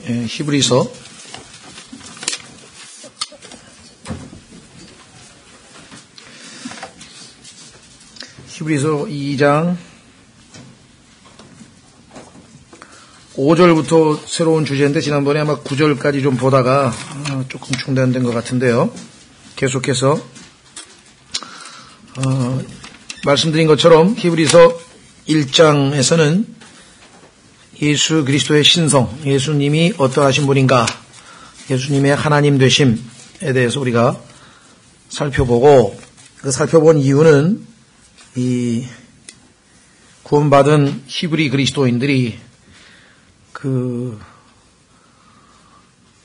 히브리서 2장 5절부터 새로운 주제인데 지난번에 아마 9절까지 좀 보다가 조금 중단된 것 같은데요. 계속해서 말씀드린 것처럼 히브리서 1장에서는 예수 그리스도의 신성, 예수님이 어떠하신 분인가, 예수님의 하나님 되심에 대해서 우리가 살펴보고, 그 살펴본 이유는 이 구원받은 히브리 그리스도인들이 그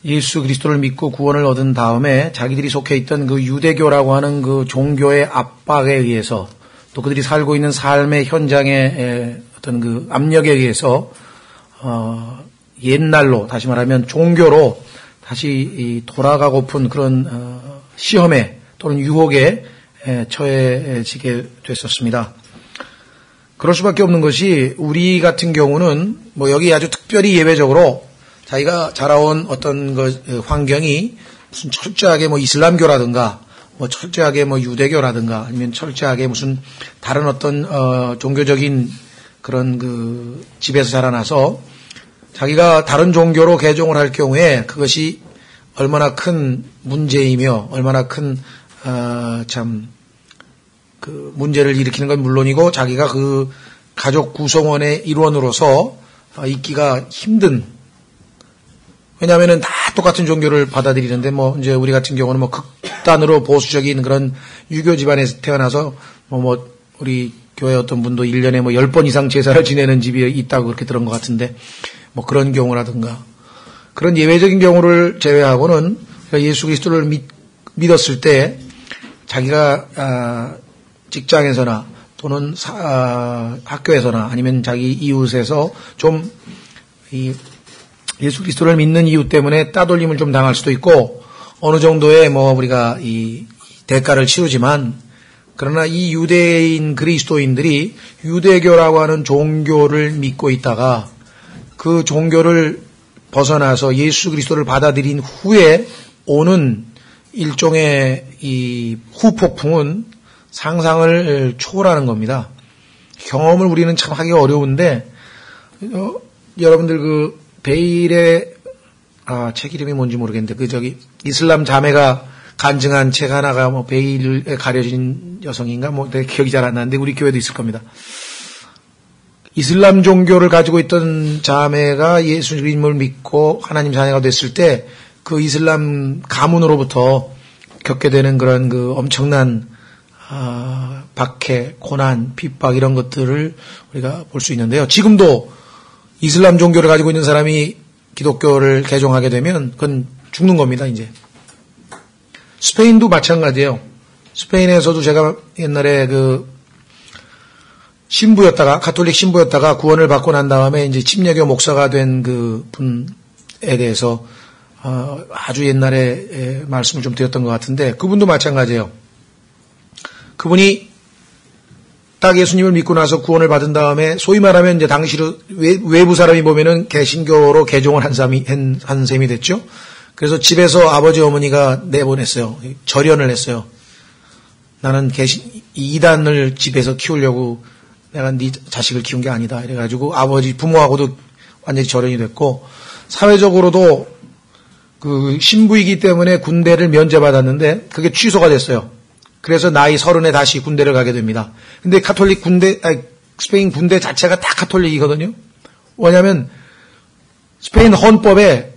예수 그리스도를 믿고 구원을 얻은 다음에 자기들이 속해 있던 그 유대교라고 하는 그 종교의 압박에 의해서, 또 그들이 살고 있는 삶의 현장의 어떤 그 압력에 의해서 옛날로, 다시 말하면 종교로 다시 돌아가고픈 그런 시험에 또는 유혹에 처해지게 됐었습니다. 그럴 수밖에 없는 것이, 우리 같은 경우는 뭐 여기 아주 특별히 예외적으로 자기가 자라온 어떤 환경이 무슨 철저하게 뭐 이슬람교라든가 뭐 철저하게 뭐 유대교라든가 아니면 철저하게 무슨 다른 어떤 종교적인 그런 그 집에서 자라나서 자기가 다른 종교로 개종을 할 경우에 그것이 얼마나 큰 문제이며 얼마나 큰 그 문제를 일으키는 건 물론이고, 자기가 그 가족 구성원의 일원으로서 있기가 힘든, 왜냐하면은 다 똑같은 종교를 받아들이는데, 뭐 이제 우리 같은 경우는 뭐 극단으로 보수적인 그런 유교 집안에서 태어나서 뭐 우리 교회 어떤 분도 1년에 뭐 10번 이상 제사를 지내는 집이 있다고 그렇게 들은 것 같은데, 뭐 그런 경우라든가, 그런 예외적인 경우를 제외하고는 예수 그리스도를 믿었을 때 자기가 직장에서나 또는 학교에서나 아니면 자기 이웃에서 좀 이 예수 그리스도를 믿는 이유 때문에 따돌림을 좀 당할 수도 있고, 어느 정도의 뭐 우리가 이 대가를 치르지만, 그러나 이 유대인 그리스도인들이 유대교라고 하는 종교를 믿고 있다가 그 종교를 벗어나서 예수 그리스도를 받아들인 후에 오는 일종의 이 후폭풍은 상상을 초월하는 겁니다. 경험을 우리는 참 하기 어려운데, 여러분들 그 베일의 책 이름이 뭔지 모르겠는데, 이슬람 자매가 간증한 책 하나가 뭐 베일에 가려진 여성인가 뭐 내 기억이 잘 안 나는데 우리 교회도 있을 겁니다. 이슬람 종교를 가지고 있던 자매가 예수님을 믿고 하나님 자녀가 됐을 때 그 이슬람 가문으로부터 겪게 되는 그런 그 엄청난 박해, 고난, 핍박 이런 것들을 우리가 볼 수 있는데요. 지금도 이슬람 종교를 가지고 있는 사람이 기독교를 개종하게 되면 그건 죽는 겁니다, 이제. 스페인도 마찬가지예요. 스페인에서도 제가 옛날에 그 가톨릭 신부였다가 구원을 받고 난 다음에 이제 침례교 목사가 된 그 분에 대해서 아주 옛날에 말씀을 좀 드렸던 것 같은데, 그분도 마찬가지예요. 그분이 딱 예수님을 믿고 나서 구원을 받은 다음에 소위 말하면 이제 당시로 외부 사람이 보면은 개신교로 개종을 한 셈이 됐죠. 그래서 집에서 아버지 어머니가 내보냈어요. 절연을 했어요. 나는 이단을 집에서 키우려고 내가 네 자식을 키운 게 아니다. 이래가지고 부모하고도 완전히 절연이 됐고, 사회적으로도 그 신부이기 때문에 군대를 면제받았는데 그게 취소가 됐어요. 그래서 나이 30에 다시 군대를 가게 됩니다. 근데 스페인 군대 자체가 다 카톨릭이거든요. 왜냐하면 스페인 헌법에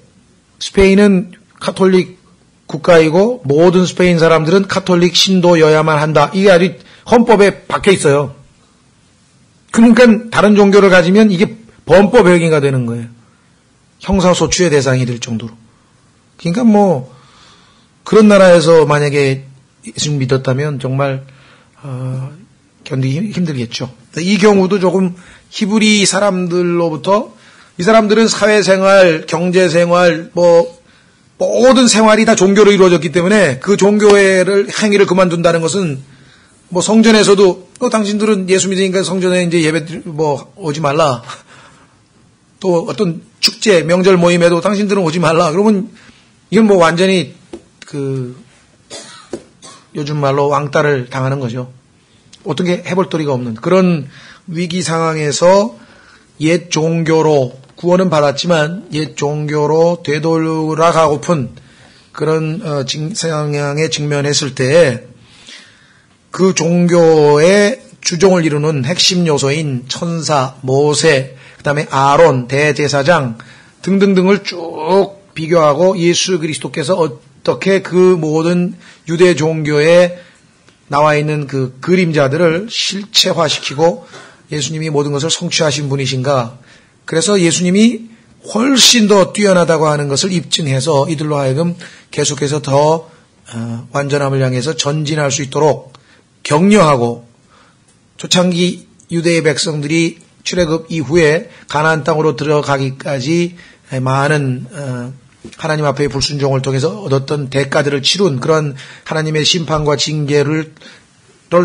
스페인은 카톨릭 국가이고 모든 스페인 사람들은 카톨릭 신도여야만 한다. 이게 아주 헌법에 박혀 있어요. 그러니까 다른 종교를 가지면 이게 범법 행위가 되는 거예요. 형사소추의 대상이 될 정도로. 그러니까 뭐 그런 나라에서 만약에 예수님 믿었다면 정말 견디기 힘들겠죠. 이 경우도 조금 히브리 사람들로부터, 이 사람들은 사회생활, 경제생활, 뭐 모든 생활이 다 종교로 이루어졌기 때문에 그 종교의 행위를 그만둔다는 것은, 뭐 성전에서도 당신들은 예수 믿으니까 성전에 이제 예배 뭐 오지 말라. 또 어떤 축제, 명절 모임에도 당신들은 오지 말라. 그러면 이건 뭐 완전히 요즘 말로 왕따를 당하는 거죠. 어떻게 해볼 도리가 없는 그런 위기 상황에서 옛 종교로 구원은 받았지만 옛 종교로 되돌아가고픈 그런 성향에 직면했을 때 그 종교의 주종을 이루는 핵심 요소인 천사, 모세, 그다음에 아론, 대제사장 등등등을 쭉 비교하고 예수 그리스도께서 어떻게 그 모든 유대 종교에 나와 있는 그 그림자들을 실체화시키고 예수님이 모든 것을 성취하신 분이신가. 그래서 예수님이 훨씬 더 뛰어나다고 하는 것을 입증해서 이들로 하여금 계속해서 더 완전함을 향해서 전진할 수 있도록 격려하고 초창기 유대의 백성들이 출애굽 이후에 가나안 땅으로 들어가기까지 많은 하나님 앞에 불순종을 통해서 얻었던 대가들을 치룬 그런 하나님의 심판과 징계를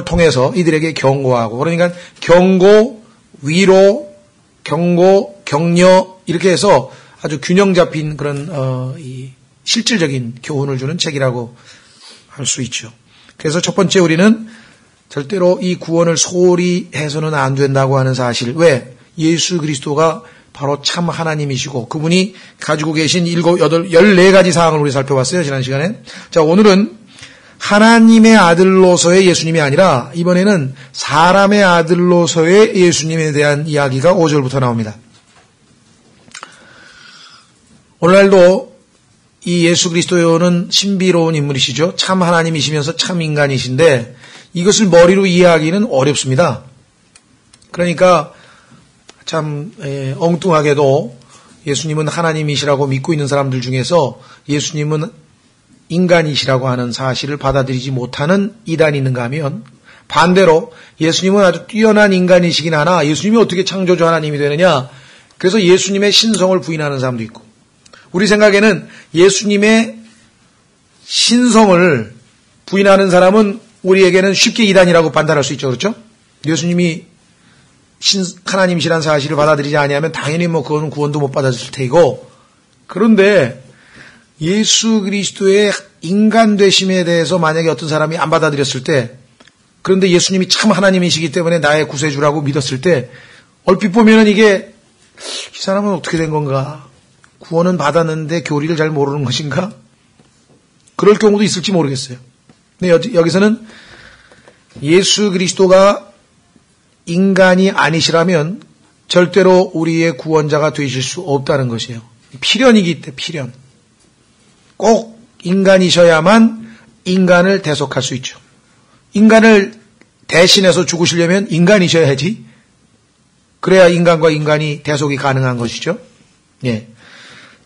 통해서 이들에게 경고하고, 그러니까 경고, 위로, 경고, 격려 이렇게 해서 아주 균형 잡힌 그런 이 실질적인 교훈을 주는 책이라고 할 수 있죠. 그래서 첫 번째 우리는 절대로 이 구원을 소홀히 해서는 안 된다고 하는 사실. 왜? 예수 그리스도가 바로 참 하나님이시고 그분이 가지고 계신 14가지 사항을 우리 살펴봤어요, 지난 시간에. 자, 오늘은 하나님의 아들로서의 예수님이 아니라 이번에는 사람의 아들로서의 예수님에 대한 이야기가 5절부터 나옵니다. 오늘날도 이 예수 그리스도는 신비로운 인물이시죠. 참 하나님이시면서 참 인간이신데 이것을 머리로 이해하기는 어렵습니다. 그러니까 참 엉뚱하게도 예수님은 하나님이시라고 믿고 있는 사람들 중에서 예수님은 인간이시라고 하는 사실을 받아들이지 못하는 이단이 있는가 하면, 반대로 예수님은 아주 뛰어난 인간이시긴 하나 예수님이 어떻게 창조주 하나님이 되느냐, 그래서 예수님의 신성을 부인하는 사람도 있고, 우리 생각에는 예수님의 신성을 부인하는 사람은 우리에게는 쉽게 이단이라고 판단할 수 있죠. 그렇죠? 예수님이 하나님이시라는 사실을 받아들이지 아니하면 당연히 뭐 그거는 구원도 못 받았을 테이고, 그런데 예수 그리스도의 인간 되심에 대해서 만약에 어떤 사람이 안 받아들였을 때, 그런데 예수님이 참 하나님이시기 때문에 나의 구세주라고 믿었을 때 얼핏 보면은 이게 이 사람은 어떻게 된 건가? 구원은 받았는데 교리를 잘 모르는 것인가? 그럴 경우도 있을지 모르겠어요. 근데 여기서는 예수 그리스도가 인간이 아니시라면 절대로 우리의 구원자가 되실 수 없다는 것이에요. 필연이기 때문에 필연. 꼭 인간이셔야만 인간을 대속할 수 있죠. 인간을 대신해서 죽으시려면 인간이셔야지. 그래야 인간과 인간이 대속이 가능한 것이죠. 예.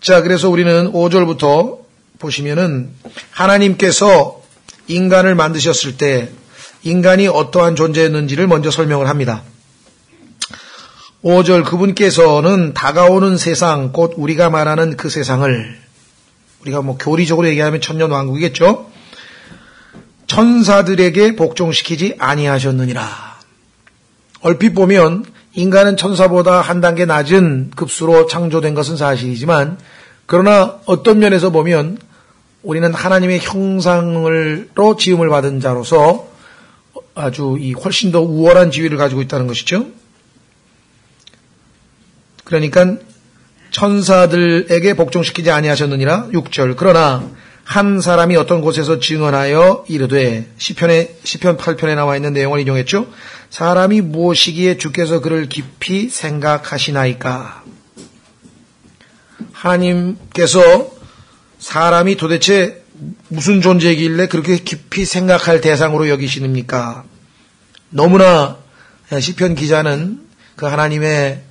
자, 그래서 우리는 5절부터 보시면은 하나님께서 인간을 만드셨을 때 인간이 어떠한 존재였는지를 먼저 설명을 합니다. 5절, 그분께서는 다가오는 세상, 곧 우리가 말하는 그 세상을, 우리가 뭐 교리적으로 얘기하면 천년왕국이겠죠. 천사들에게 복종시키지 아니하셨느니라. 얼핏 보면 인간은 천사보다 한 단계 낮은 급수로 창조된 것은 사실이지만, 그러나 어떤 면에서 보면 우리는 하나님의 형상으로 지음을 받은 자로서 아주 훨씬 더 우월한 지위를 가지고 있다는 것이죠. 그러니까 천사들에게 복종시키지 아니하셨느니라. 6절, 그러나 한 사람이 어떤 곳에서 증언하여 이르되, 시편 8편에 나와 있는 내용을 인용했죠. 사람이 무엇이기에 주께서 그를 깊이 생각하시나이까. 하나님께서 사람이 도대체 무슨 존재이길래 그렇게 깊이 생각할 대상으로 여기시는입니까? 너무나 시편 기자는 그 하나님의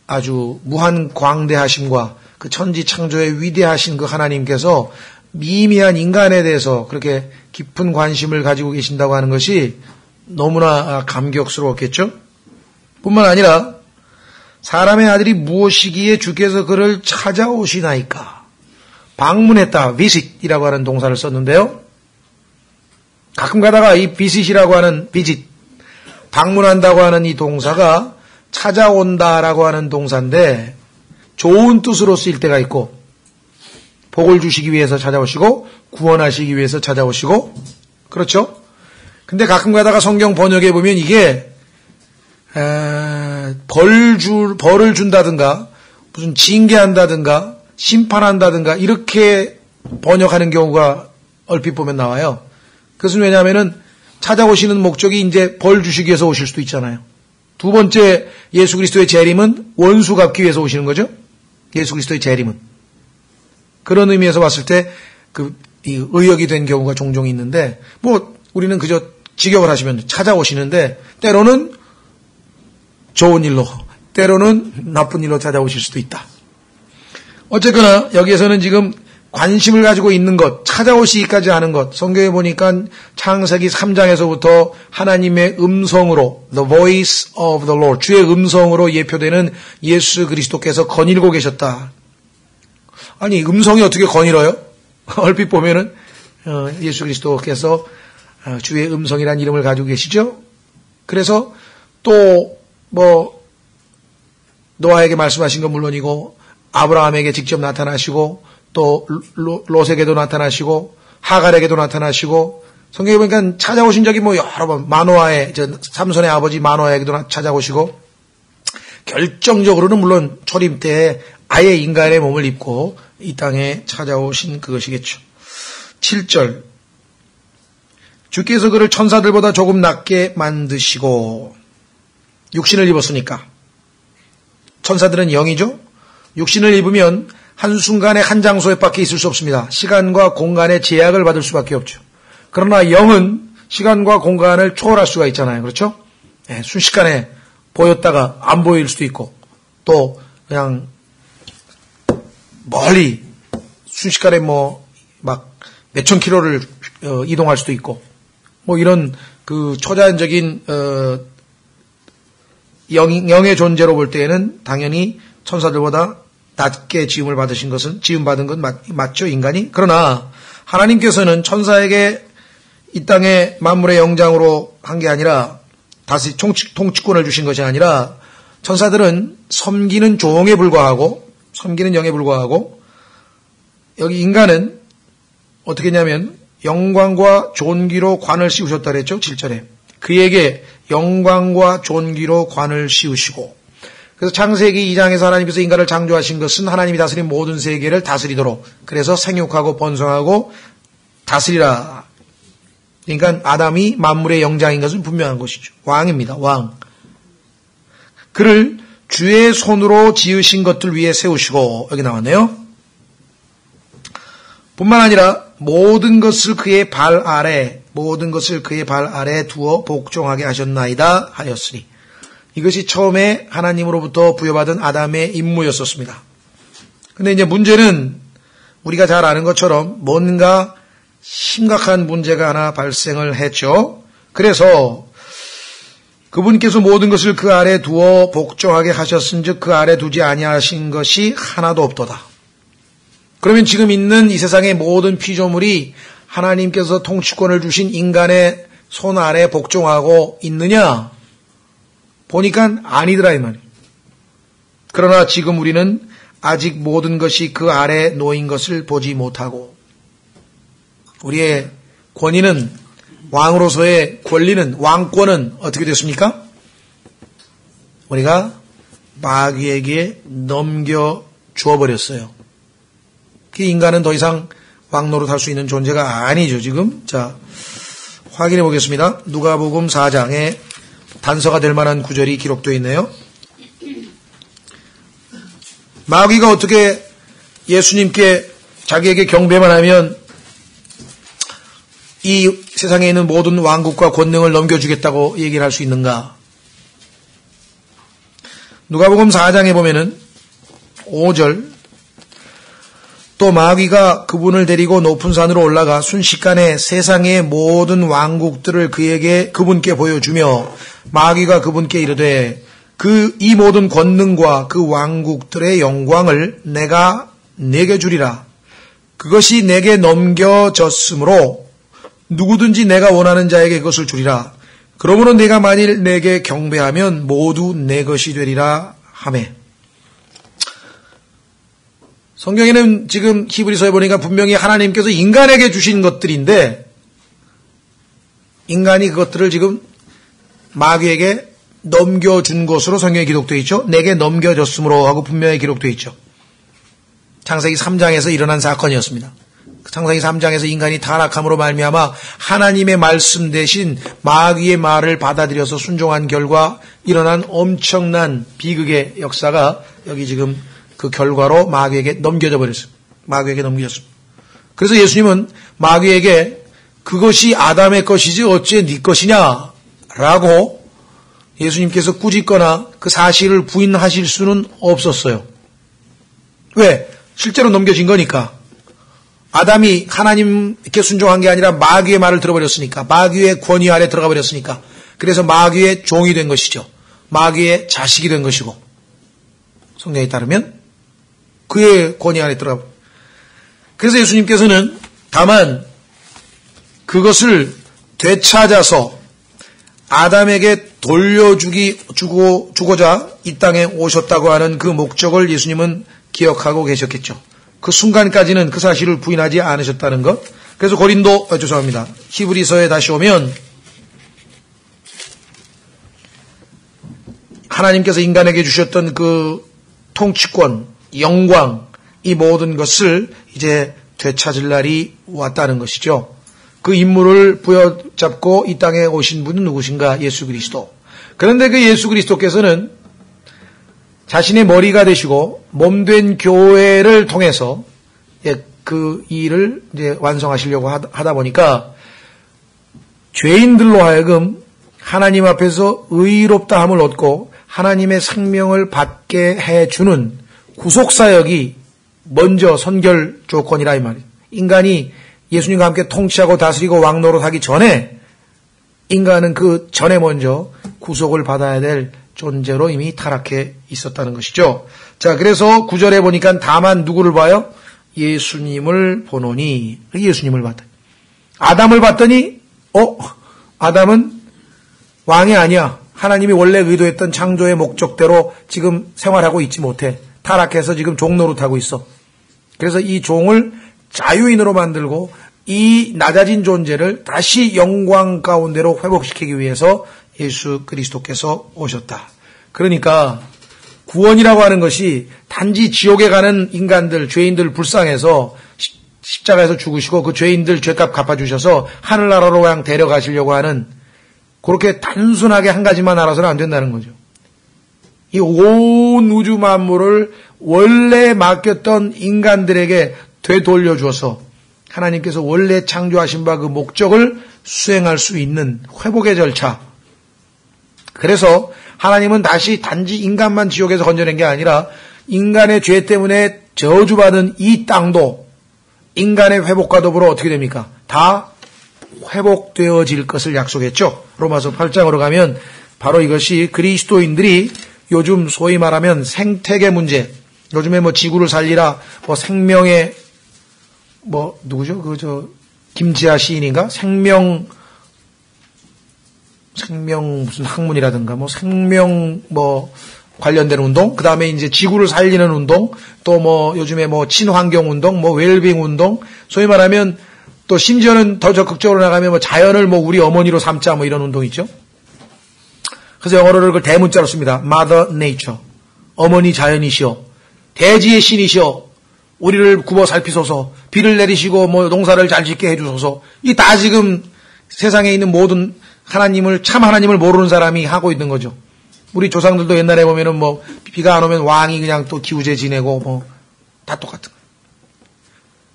아주 무한 광대하심과 그 천지 창조의 위대하신 그 하나님께서 미미한 인간에 대해서 그렇게 깊은 관심을 가지고 계신다고 하는 것이 너무나 감격스러웠겠죠? 뿐만 아니라 사람의 아들이 무엇이기에 주께서 그를 찾아오시나이까. 방문했다, visit이라고 하는 동사를 썼는데요. 가끔 가다가 이 visit이라고 하는 visit, 방문한다고 하는 이 동사가 찾아온다라고 하는 동사인데, 좋은 뜻으로 쓰일 때가 있고 복을 주시기 위해서 찾아오시고 구원하시기 위해서 찾아오시고 그렇죠? 근데 가끔 가다가 성경 번역에 보면 이게 벌을 준다든가 무슨 징계한다든가 심판한다든가 이렇게 번역하는 경우가 얼핏 보면 나와요. 그것은 왜냐하면은 찾아오시는 목적이 이제 벌 주시기 위해서 오실 수도 있잖아요. 두 번째 예수 그리스도의 재림은 원수 갚기 위해서 오시는 거죠. 예수 그리스도의 재림은. 그런 의미에서 봤을 때 이 의역이 된 경우가 종종 있는데 뭐 우리는 그저 직역을 하시면 찾아오시는데 때로는 좋은 일로 때로는 나쁜 일로 찾아오실 수도 있다. 어쨌거나 여기에서는 지금 관심을 가지고 있는 것, 찾아오시기까지 하는 것, 성경에 보니까 창세기 3장에서부터 하나님의 음성으로 The voice of the Lord, 주의 음성으로 예표되는 예수 그리스도께서 거닐고 계셨다. 아니 음성이 어떻게 거닐어요? 얼핏 보면은 예수 그리스도께서 주의 음성이라는 이름을 가지고 계시죠. 그래서 또 뭐 노아에게 말씀하신 건 물론이고 아브라함에게 직접 나타나시고 또 롯에게도 나타나시고 하갈에게도 나타나시고 성경에 보니까 찾아오신 적이 뭐 여러 번 마노아의 삼손의 아버지 마노아에게도 찾아오시고 결정적으로는 물론 초림 때에 아예 인간의 몸을 입고 이 땅에 찾아오신 그것이겠죠. 7절 주께서 그를 천사들보다 조금 낮게 만드시고 육신을 입었으니까 천사들은 영이죠. 육신을 입으면 한순간에 한 장소에 밖에 있을 수 없습니다. 시간과 공간의 제약을 받을 수밖에 없죠. 그러나 영은 시간과 공간을 초월할 수가 있잖아요. 그렇죠? 네, 순식간에 보였다가 안 보일 수도 있고 또 그냥 멀리 순식간에 뭐 막 몇천 킬로를 이동할 수도 있고 뭐 이런 그 초자연적인 영의 존재로 볼 때에는 당연히 천사들보다 낮게 지음받은 건 맞죠, 인간이? 그러나 하나님께서는 천사에게 이 땅의 만물의 영장으로 한 게 아니라 다시 통치권을 주신 것이 아니라 천사들은 섬기는 영에 불과하고 여기 인간은 어떻게 했냐면 영광과 존귀로 관을 씌우셨다 그랬죠, 7절에. 그에게 영광과 존귀로 관을 씌우시고 그래서 창세기 2장에서 하나님께서 인간을 창조하신 것은 하나님이 다스린 모든 세계를 다스리도록 그래서 생육하고 번성하고 다스리라. 그러니까 아담이 만물의 영장인 것은 분명한 것이죠. 왕입니다. 왕. 그를 주의 손으로 지으신 것들 위에 세우시고 여기 나왔네요. 뿐만 아니라 모든 것을 그의 발 아래 두어 복종하게 하셨나이다 하였으니 이것이 처음에 하나님으로부터 부여받은 아담의 임무였었습니다. 근데 이제 문제는 우리가 잘 아는 것처럼 뭔가 심각한 문제가 하나 발생을 했죠. 그래서 그분께서 모든 것을 그 아래 두어 복종하게 하셨은즉 그 아래 두지 아니하신 것이 하나도 없도다. 그러면 지금 있는 이 세상의 모든 피조물이 하나님께서 통치권을 주신 인간의 손 아래 복종하고 있느냐? 보니까 아니더라 이 말이에요. 그러나 지금 우리는 아직 모든 것이 그 아래 놓인 것을 보지 못하고 우리의 권위는 왕으로서의 권리는 왕권은 어떻게 됐습니까? 우리가 마귀에게 넘겨주어 버렸어요. 그 인간은 더 이상 왕 노릇할 수 있는 존재가 아니죠 지금. 자, 확인해 보겠습니다. 누가복음 4장에 단서가 될 만한 구절이 기록되어 있네요. 마귀가 어떻게 예수님께 자기에게 경배만 하면 이 세상에 있는 모든 왕국과 권능을 넘겨주겠다고 얘기를 할 수 있는가? 누가복음 4장에 보면은 5절 또 마귀가 그분을 데리고 높은 산으로 올라가 순식간에 세상의 모든 왕국들을 그분께 보여주며 마귀가 그분께 이르되 이 모든 권능과 그 왕국들의 영광을 내가 내게 주리라. 그것이 내게 넘겨졌으므로 누구든지 내가 원하는 자에게 그것을 주리라. 그러므로 내가 만일 내게 경배하면 모두 내 것이 되리라 하매. 성경에는 지금 히브리서에 보니까 분명히 하나님께서 인간에게 주신 것들인데 인간이 그것들을 지금 마귀에게 넘겨준 것으로 성경에 기록되어 있죠. 내게 넘겨졌으므로 하고 분명히 기록되어 있죠. 창세기 3장에서 일어난 사건이었습니다. 창세기 3장에서 인간이 타락함으로 말미암아 하나님의 말씀 대신 마귀의 말을 받아들여서 순종한 결과 일어난 엄청난 비극의 역사가 여기 지금 그 결과로 마귀에게 넘겨져 버렸습니다. 마귀에게 넘겨졌습니다. 그래서 예수님은 마귀에게 그것이 아담의 것이지 어째 네 것이냐라고 예수님께서 꾸짖거나 그 사실을 부인하실 수는 없었어요. 왜? 실제로 넘겨진 거니까. 아담이 하나님께 순종한 게 아니라 마귀의 말을 들어버렸으니까. 마귀의 권위 아래 들어가 버렸으니까. 그래서 마귀의 종이 된 것이죠. 마귀의 자식이 된 것이고. 성경에 따르면 그의 권위 아래 들어가. 그래서 예수님께서는 다만 그것을 되찾아서 아담에게 돌려주고자 이 땅에 오셨다고 하는 그 목적을 예수님은 기억하고 계셨겠죠. 그 순간까지는 그 사실을 부인하지 않으셨다는 것. 그래서 죄송합니다. 히브리서에 다시 오면 하나님께서 인간에게 주셨던 그 통치권, 영광, 이 모든 것을 이제 되찾을 날이 왔다는 것이죠. 그 임무를 부여잡고 이 땅에 오신 분은 누구신가? 예수 그리스도. 그런데 그 예수 그리스도께서는 자신의 머리가 되시고 몸된 교회를 통해서 그 일을 이제 완성하시려고 하다 보니까 죄인들로 하여금 하나님 앞에서 의롭다함을 얻고 하나님의 생명을 받게 해주는 구속사역이 먼저 선결 조건이라 이 말이에요. 인간이 예수님과 함께 통치하고 다스리고 왕노릇하기 전에 인간은 그 전에 먼저 구속을 받아야 될 존재로 이미 타락해 있었다는 것이죠. 자, 그래서 9절에 보니까 다만 누구를 봐요? 예수님을 보노니. 예수님을 봤다. 아담을 봤더니 아담은 왕이 아니야. 하나님이 원래 의도했던 창조의 목적대로 지금 생활하고 있지 못해. 타락해서 지금 종 노릇하고 있어. 그래서 이 종을 자유인으로 만들고 이 낮아진 존재를 다시 영광 가운데로 회복시키기 위해서 예수 그리스도께서 오셨다. 그러니까 구원이라고 하는 것이 단지 지옥에 가는 인간들, 죄인들 불쌍해서 십자가에서 죽으시고 그 죄인들 죄값 갚아주셔서 하늘나라로 그냥 데려가시려고 하는 그렇게 단순하게 한 가지만 알아서는 안 된다는 거죠. 이 온 우주 만물을 원래 맡겼던 인간들에게 되돌려 주어서 하나님께서 원래 창조하신 바 그 목적을 수행할 수 있는 회복의 절차. 그래서 하나님은 다시 단지 인간만 지옥에서 건져낸 게 아니라 인간의 죄 때문에 저주받은 이 땅도 인간의 회복과 더불어 어떻게 됩니까? 다 회복되어질 것을 약속했죠. 로마서 8장으로 가면 바로 이것이 그리스도인들이 요즘 소위 말하면 생태계 문제, 요즘에 뭐 지구를 살리라, 뭐 생명의 누구죠? 김지아 시인인가? 생명 무슨 학문이라든가 생명 관련된 운동, 그 다음에 이제 지구를 살리는 운동, 또 요즘에 친환경 운동, 웰빙 운동, 소위 말하면 또 심지어는 더 적극적으로 나가면 자연을 우리 어머니로 삼자 이런 운동 있죠. 그래서 영어로는 그걸 대문자로 씁니다. Mother Nature. 어머니 자연이시여. 대지의 신이시여. 우리를 굽어 살피소서. 비를 내리시고 농사를 잘 짓게 해주소서. 이 다 지금 세상에 있는 모든 참 하나님을 모르는 사람이 하고 있는 거죠. 우리 조상들도 옛날에 보면은 비가 안 오면 왕이 그냥 또 기우제 지내고 다 똑같은 거예요.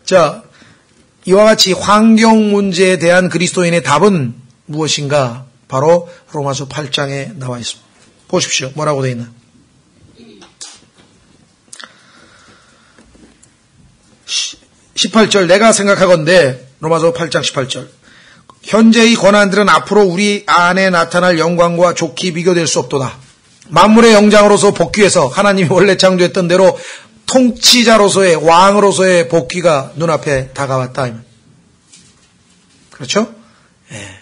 자, 이와 같이 환경 문제에 대한 그리스도인의 답은 무엇인가? 바로 로마서 8장에 나와 있습니다. 보십시오. 뭐라고 되어 있나? 18절 내가 생각하건대 로마서 8장 18절 현재의 권한들은 앞으로 우리 안에 나타날 영광과 좋게 비교될 수 없도다. 만물의 영장으로서 복귀해서 하나님이 원래 창조했던 대로 통치자로서의 왕으로서의 복귀가 눈앞에 다가왔다. 그렇죠? 예.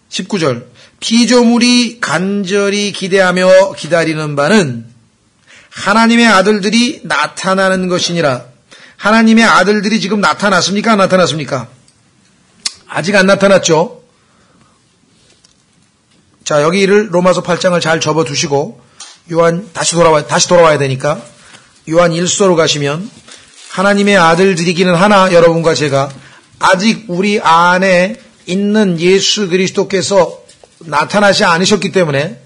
19절 피조물이 간절히 기대하며 기다리는 바는 하나님의 아들들이 나타나는 것이니라. 하나님의 아들들이 지금 나타났습니까? 안 나타났습니까? 아직 안 나타났죠. 자, 여기를 로마서 8장을 잘 접어두시고 요한 다시 돌아와야 되니까 요한 1서로 가시면 하나님의 아들들이기는 하나 여러분과 제가 아직 우리 안에 있는 예수 그리스도께서 나타나지 않으셨기 때문에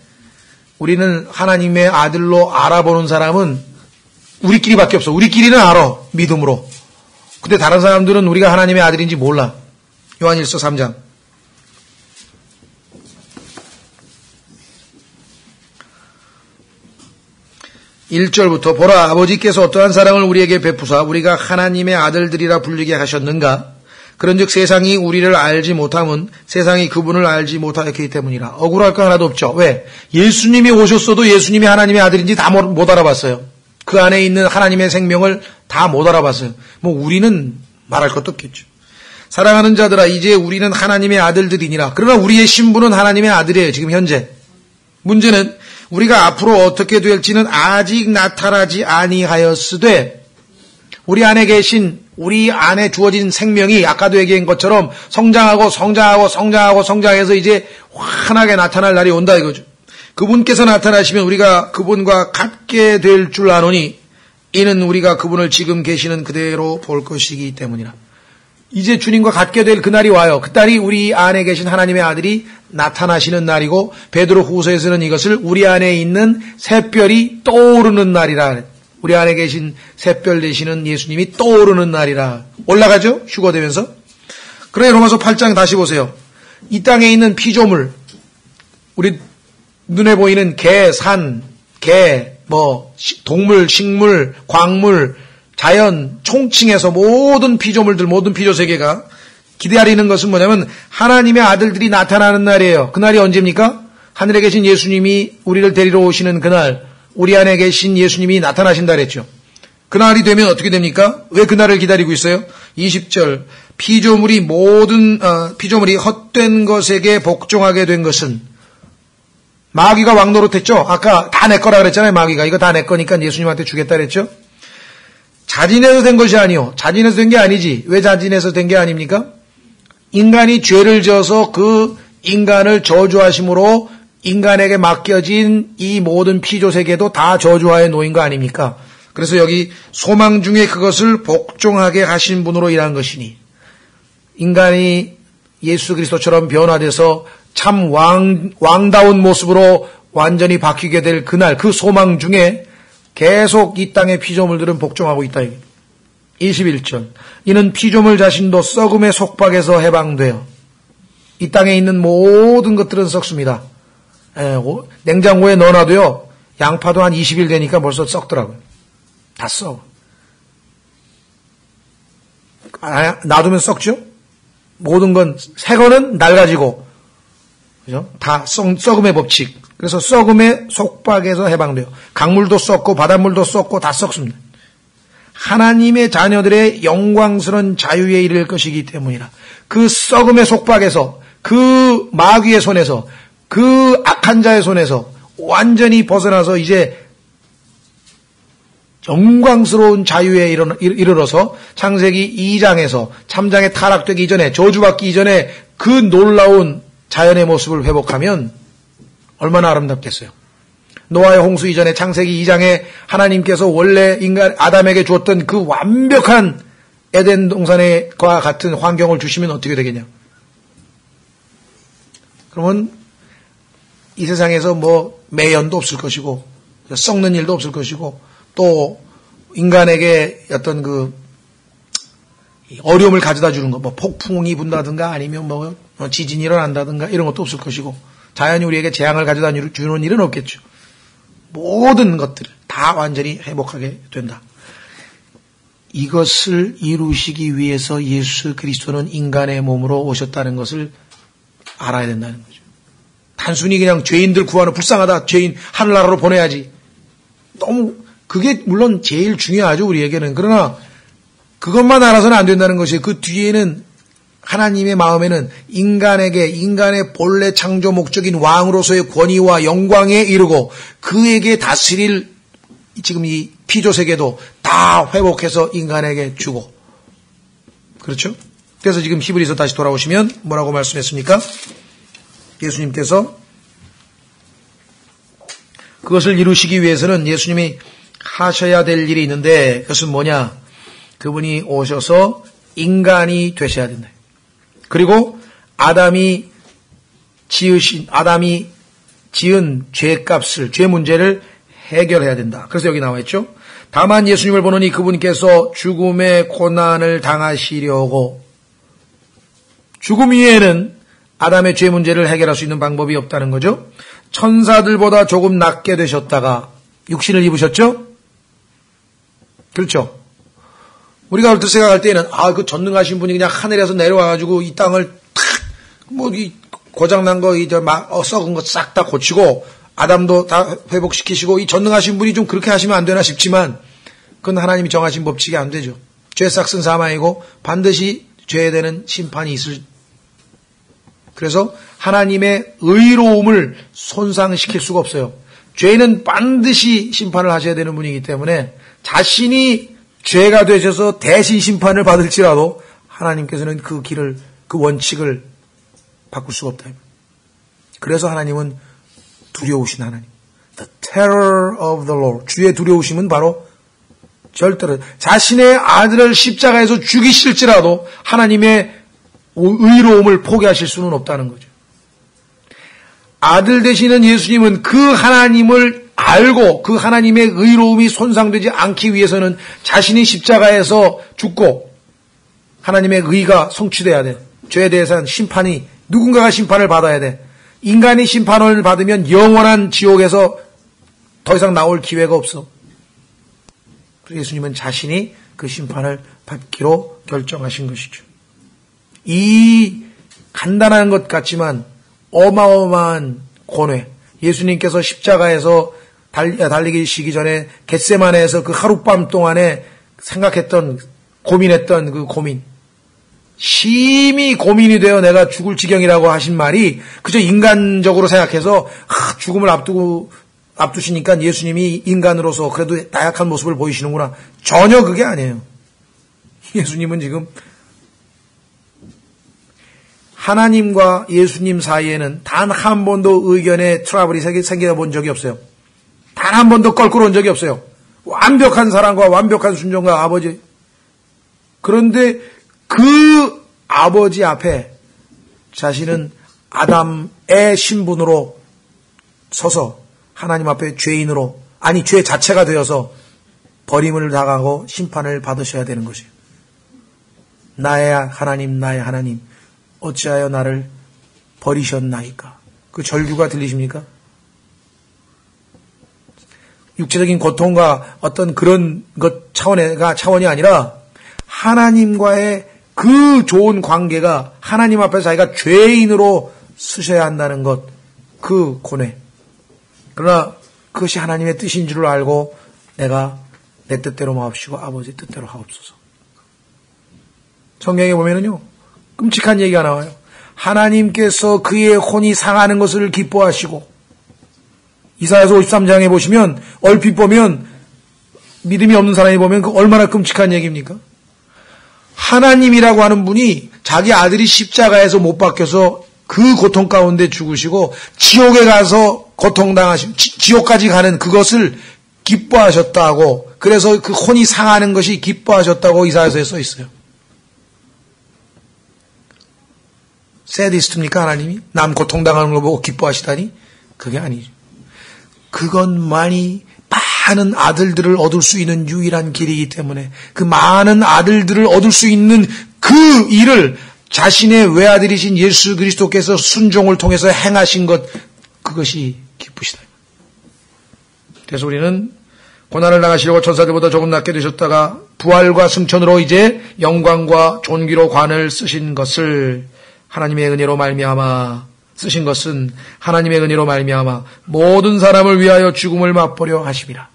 우리는 하나님의 아들로 알아보는 사람은 우리끼리밖에 없어. 우리끼리는 알아. 믿음으로. 근데 다른 사람들은 우리가 하나님의 아들인지 몰라. 요한 1서 3장. 1절부터 보라 아버지께서 어떠한 사랑을 우리에게 베푸사 우리가 하나님의 아들들이라 불리게 하셨는가. 그런즉 세상이 우리를 알지 못함은 세상이 그분을 알지 못하였기 때문이라. 억울할 거 하나도 없죠. 왜? 예수님이 오셨어도 예수님이 하나님의 아들인지 다 못 알아봤어요. 그 안에 있는 하나님의 생명을 다 못 알아봤어요. 뭐 우리는 말할 것도 없겠죠. 사랑하는 자들아 이제 우리는 하나님의 아들들이니라. 그러나 우리의 신분은 하나님의 아들이에요. 지금 현재. 문제는 우리가 앞으로 어떻게 될지는 아직 나타나지 아니하였으되 우리 안에 계신 우리 안에 주어진 생명이 아까도 얘기한 것처럼 성장해서 이제 환하게 나타날 날이 온다 이거죠. 그분께서 나타나시면 우리가 그분과 같게 될 줄 아노니 이는 우리가 그분을 지금 계시는 그대로 볼 것이기 때문이라. 이제 주님과 같게 될 그날이 와요. 그날이 우리 안에 계신 하나님의 아들이 나타나시는 날이고 베드로 후서에서는 이것을 우리 안에 있는 샛별이 떠오르는 날이라. 우리 안에 계신 샛별 되시는 예수님이 떠오르는 날이라. 올라가죠? 휴거되면서. 그래 로마서 8장 다시 보세요. 이 땅에 있는 피조물, 우리 눈에 보이는 개, 산, 동물, 식물, 광물, 자연, 총칭해서 모든 피조물들, 모든 피조세계가 기다리는 것은 뭐냐면 하나님의 아들들이 나타나는 날이에요. 그날이 언제입니까? 하늘에 계신 예수님이 우리를 데리러 오시는 그날, 우리 안에 계신 예수님이 나타나신다 그랬죠. 그날이 되면 어떻게 됩니까? 왜 그날을 기다리고 있어요? 20절 피조물이 헛된 것에게 복종하게 된 것은 마귀가 왕노릇했죠. 아까 다 내 거라 그랬잖아요. 마귀가 이거 다 내 거니까 예수님한테 주겠다 그랬죠. 자진해서 된 것이 아니요. 자진해서 된 게 아니지. 왜 자진해서 된 게 아닙니까? 인간이 죄를 지어서 그 인간을 저주하심으로 인간에게 맡겨진 이 모든 피조세계도 다 저주하에 놓인 거 아닙니까? 그래서 여기 소망 중에 그것을 복종하게 하신 분으로 일한 것이니 인간이 예수 그리스도처럼 변화돼서 참 왕다운 모습으로 완전히 바뀌게 될 그날 그 소망 중에 계속 이 땅의 피조물들은 복종하고 있다. 21절 이는 피조물 자신도 썩음의 속박에서 해방되어 이 땅에 있는 모든 것들은 썩습니다. 냉장고에 넣어놔도요 양파도 한 20일 되니까 벌써 썩더라고요. 다 썩어. 놔두면 썩죠. 모든 건 새 거는 낡아지고 그죠? 다 썩음의 법칙. 그래서 썩음의 속박에서 해방돼요. 강물도 썩고 바닷물도 썩고 다 썩습니다. 하나님의 자녀들의 영광스러운 자유에 이를 것이기 때문이라. 그 썩음의 속박에서 그 마귀의 손에서 그 악한 자의 손에서 완전히 벗어나서 이제 영광스러운 자유에 이르러서 창세기 2장에서 참장에 타락되기 이전에 저주받기 이전에 그 놀라운 자연의 모습을 회복하면 얼마나 아름답겠어요. 노아의 홍수 이전에 창세기 2장에 하나님께서 원래 인간 아담에게 주었던 그 완벽한 에덴 동산과 같은 환경을 주시면 어떻게 되겠냐. 그러면 이 세상에서 매연도 없을 것이고 썩는 일도 없을 것이고 또 인간에게 어떤 그 어려움을 가져다 주는 거, 폭풍이 분다든가 아니면 지진이 일어난다든가 이런 것도 없을 것이고 자연이 우리에게 재앙을 가져다 주는 일은 없겠죠. 모든 것들을 다 완전히 회복하게 된다. 이것을 이루시기 위해서 예수 그리스도는 인간의 몸으로 오셨다는 것을 알아야 된다는 거죠. 단순히 그냥 죄인들 구하는 불쌍하다. 죄인 하늘나라로 보내야지. 너무 그게 물론 제일 중요하죠. 우리에게는. 그러나 그것만 알아서는 안 된다는 것이에요. 그 뒤에는 하나님의 마음에는 인간의 본래 창조 목적인 왕으로서의 권위와 영광에 이르고 그에게 다스릴 지금 이 피조 세계도 다 회복해서 인간에게 주고. 그렇죠? 그래서 지금 히브리서 다시 돌아오시면 뭐라고 말씀했습니까? 예수님께서 그것을 이루시기 위해서는 예수님이 하셔야 될 일이 있는데 그것은 뭐냐? 그분이 오셔서 인간이 되셔야 된다. 그리고 아담이 지은 죄값을, 죄 문제를 해결해야 된다. 그래서 여기 나와 있죠. 다만 예수님을 보노니 그분께서 죽음의 고난을 당하시려고, 죽음 이외에는 아담의 죄 문제를 해결할 수 있는 방법이 없다는 거죠. 천사들보다 조금 낮게 되셨다가 육신을 입으셨죠? 그렇죠? 우리가 얼핏 생각할 때에는 그 전능하신 분이 그냥 하늘에서 내려와가지고 이 땅을 이 고장난 거, 썩은 거 싹 다 고치고 아담도 다 회복시키시고 이 전능하신 분이 좀 그렇게 하시면 안 되나 싶지만 그건 하나님이 정하신 법칙이 안 되죠. 죄 싹은 사망이고 반드시 죄에 대한 심판이 있을. 그래서 하나님의 의로움을 손상시킬 수가 없어요. 죄는 반드시 심판을 하셔야 되는 분이기 때문에 자신이 죄가 되셔서 대신 심판을 받을지라도 하나님께서는 그 길을, 그 원칙을 바꿀 수가 없다. 그래서 하나님은 두려우신 하나님. The terror of the Lord. 주의 두려우심은 바로 절대로 자신의 아들을 십자가에서 죽이실지라도 하나님의 의로움을 포기하실 수는 없다는 거죠. 아들 되시는 예수님은 그 하나님을 알고 그 하나님의 의로움이 손상되지 않기 위해서는 자신이 십자가에서 죽고 하나님의 의가 성취돼야 돼. 죄에 대해서는 심판이, 누군가가 심판을 받아야 돼. 인간이 심판을 받으면 영원한 지옥에서 더 이상 나올 기회가 없어. 그래서 예수님은 자신이 그 심판을 받기로 결정하신 것이죠. 이 간단한 것 같지만 어마어마한 고뇌, 예수님께서 십자가에서 달리시기 전에 겟세마네에서 그 하룻밤 동안에 생각했던, 고민했던 그 고민, 심히 고민이 되어 내가 죽을 지경이라고 하신 말이 그저 인간적으로 생각해서 죽음을 앞두시니까 예수님이 인간으로서 그래도 나약한 모습을 보이시는구나. 전혀 그게 아니에요. 예수님은 지금 하나님과 예수님 사이에는 단 한 번도 의견의 트러블이 생겨 본 적이 없어요. 단 한 번도 껄끄러운 적이 없어요. 완벽한 사랑과 완벽한 순종과 아버지. 그런데 그 아버지 앞에 자신은 아담의 신분으로 서서 하나님 앞에 죄인으로, 아니 죄 자체가 되어서 버림을 당하고 심판을 받으셔야 되는 것이에요. 나의 하나님 어찌하여 나를 버리셨나이까. 그 절규가 들리십니까? 육체적인 고통과 어떤 그런 것 차원이 아니라 하나님과의 그 좋은 관계가, 하나님 앞에서 자기가 죄인으로 쓰셔야 한다는 것, 그 고뇌. 그러나 그것이 하나님의 뜻인 줄을 알고 내가 내 뜻대로 마옵시고 아버지 뜻대로 하옵소서. 성경에 보면은요, 끔찍한 얘기가 나와요. 하나님께서 그의 혼이 상하는 것을 기뻐하시고, 이사야서 53장에 보시면, 얼핏 보면, 믿음이 없는 사람이 보면 그 얼마나 끔찍한 얘기입니까? 하나님이라고 하는 분이 자기 아들이 십자가에서 못 박혀서 그 고통 가운데 죽으시고 지옥에 가서 고통당하시고 지옥까지 가는 그것을 기뻐하셨다고, 그래서 그 혼이 상하는 것이 기뻐하셨다고 이사야서에 써 있어요. 새디스트입니까 하나님이? 남 고통당하는 걸 보고 기뻐하시다니? 그게 아니죠. 그것만이 많은 아들들을 얻을 수 있는 유일한 길이기 때문에 그 많은 아들들을 얻을 수 있는 그 일을 자신의 외아들이신 예수 그리스도께서 순종을 통해서 행하신 것, 그것이 기쁘시다. 그래서 우리는 고난을 당하시려고 천사들보다 조금 낮게 되셨다가 부활과 승천으로 이제 영광과 존귀로 관을 쓰신 것을 하나님의 은혜로 말미암아, 쓰신 것은 하나님의 은혜로 말미암아 모든 사람을 위하여 죽음을 맛보려 하심이라.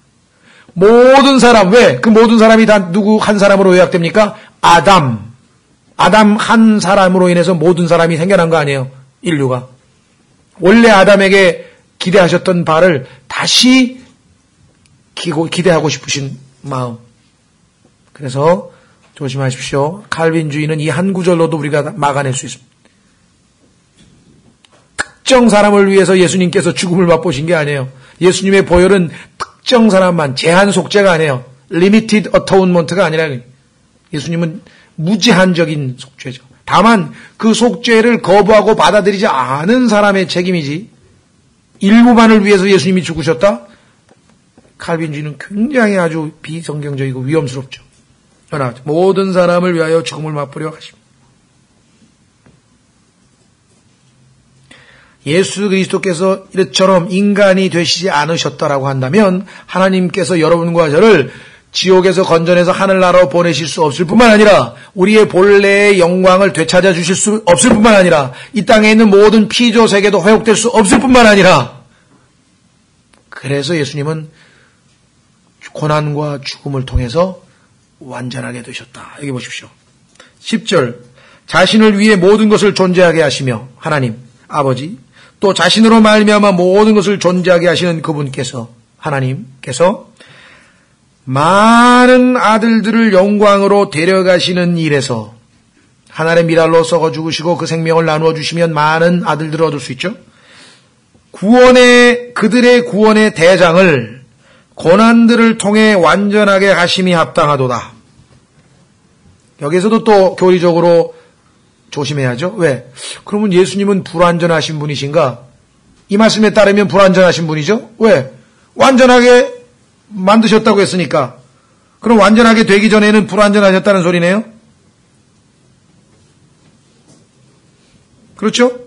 모든 사람, 왜? 그 모든 사람이 다 누구 한 사람으로 요약됩니까? 아담 한 사람으로 인해서 모든 사람이 생겨난 거 아니에요? 인류가. 원래 아담에게 기대하셨던 바를 다시 기대하고 싶으신 마음. 그래서 조심하십시오. 칼빈주의는 이 한 구절로도 우리가 막아낼 수 있습니다. 특정 사람을 위해서 예수님께서 죽음을 맛보신 게 아니에요. 예수님의 보혈은 특정 사람만, 제한 속죄가 아니에요. Limited Atonement가 아니라 예수님은 무제한적인 속죄죠. 다만 그 속죄를 거부하고 받아들이지 않은 사람의 책임이지 일부만을 위해서 예수님이 죽으셨다? 칼빈주의는 굉장히 아주 비성경적이고 위험스럽죠. 그러나 모든 사람을 위하여 죽음을 맛보려 하십니다. 예수 그리스도께서 이처럼 인간이 되시지 않으셨다라고 한다면 하나님께서 여러분과 저를 지옥에서 건져내서 하늘나라로 보내실 수 없을 뿐만 아니라 우리의 본래의 영광을 되찾아 주실 수 없을 뿐만 아니라 이 땅에 있는 모든 피조 세계도 회복될 수 없을 뿐만 아니라 그래서 예수님은 고난과 죽음을 통해서 완전하게 되셨다. 여기 보십시오. 10절 자신을 위해 모든 것을 존재하게 하시며 하나님 아버지 또 자신으로 말미암아 모든 것을 존재하게 하시는 그분께서 하나님께서 많은 아들들을 영광으로 데려가시는 일에서 하나님의 미랄로 썩어 죽으시고 그 생명을 나누어 주시면 많은 아들들을 얻을 수 있죠. 그들의 구원의 대장을 고난들을 통해 완전하게 하심이 합당하도다. 여기서도 또 교리적으로 조심해야죠. 왜? 그러면 예수님은 불완전하신 분이신가? 이 말씀에 따르면 불완전하신 분이죠. 왜? 완전하게 만드셨다고 했으니까. 그럼 완전하게 되기 전에는 불완전하셨다는 소리네요. 그렇죠?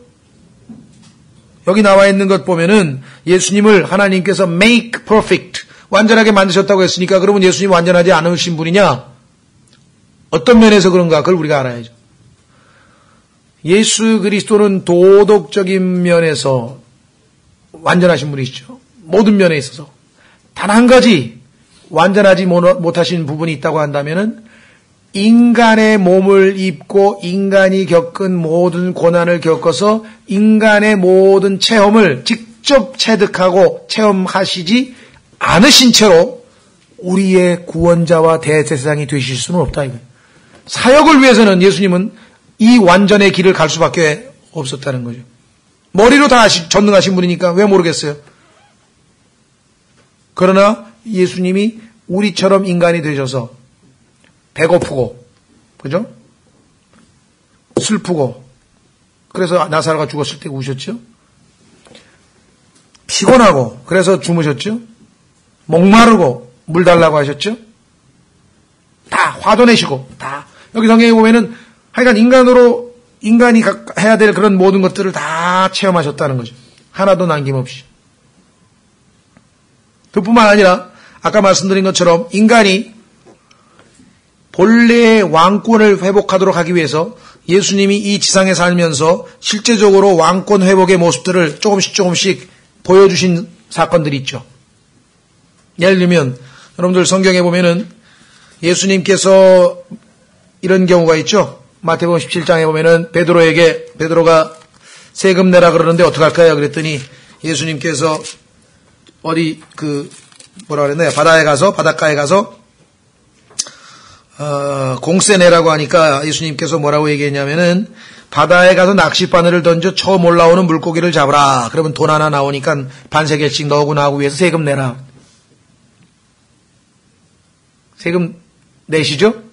여기 나와 있는 것 보면은 예수님을 하나님께서 make perfect, 완전하게 만드셨다고 했으니까 그러면 예수님 완전하지 않으신 분이냐? 어떤 면에서 그런가? 그걸 우리가 알아야죠. 예수 그리스도는 도덕적인 면에서 완전하신 분이시죠. 모든 면에 있어서. 단 한 가지 완전하지 못하신 부분이 있다고 한다면은 인간의 몸을 입고 인간이 겪은 모든 고난을 겪어서 인간의 모든 체험을 직접 체득하고 체험하시지 않으신 채로 우리의 구원자와 대제사장이 되실 수는 없다. 이거예요. 사역을 위해서는 예수님은 이 완전의 길을 갈 수밖에 없었다는 거죠. 머리로 다 전능하신 분이니까 왜 모르겠어요. 그러나 예수님이 우리처럼 인간이 되셔서 배고프고, 그죠? 슬프고, 그래서 나사로가 죽었을 때 우셨죠? 피곤하고, 그래서 주무셨죠? 목마르고, 물 달라고 하셨죠? 다 화도 내시고, 다. 여기 성경에 보면은, 하여간 인간이 해야 될 그런 모든 것들을 다 체험하셨다는 거죠. 하나도 남김없이. 그뿐만 아니라, 아까 말씀드린 것처럼 인간이 본래의 왕권을 회복하도록 하기 위해서 예수님이 이 지상에 살면서 실제적으로 왕권 회복의 모습들을 조금씩 보여주신 사건들이 있죠. 예를 들면 여러분들 성경에 보면은 예수님께서 이런 경우가 있죠. 마태복음 17장에 보면은 베드로가 세금 내라 그러는데 어떡할까요? 그랬더니 예수님께서 어디 뭐라 그랬나요? 바닷가에 가서 공세 내라고 하니까 예수님께서 뭐라고 얘기했냐면은 바다에 가서 낚싯바늘을 던져 처음 올라오는 물고기를 잡으라. 그러면 돈 하나 나오니까 반세겔씩 넣고 나오고 위해서 세금 내라. 세금 내시죠?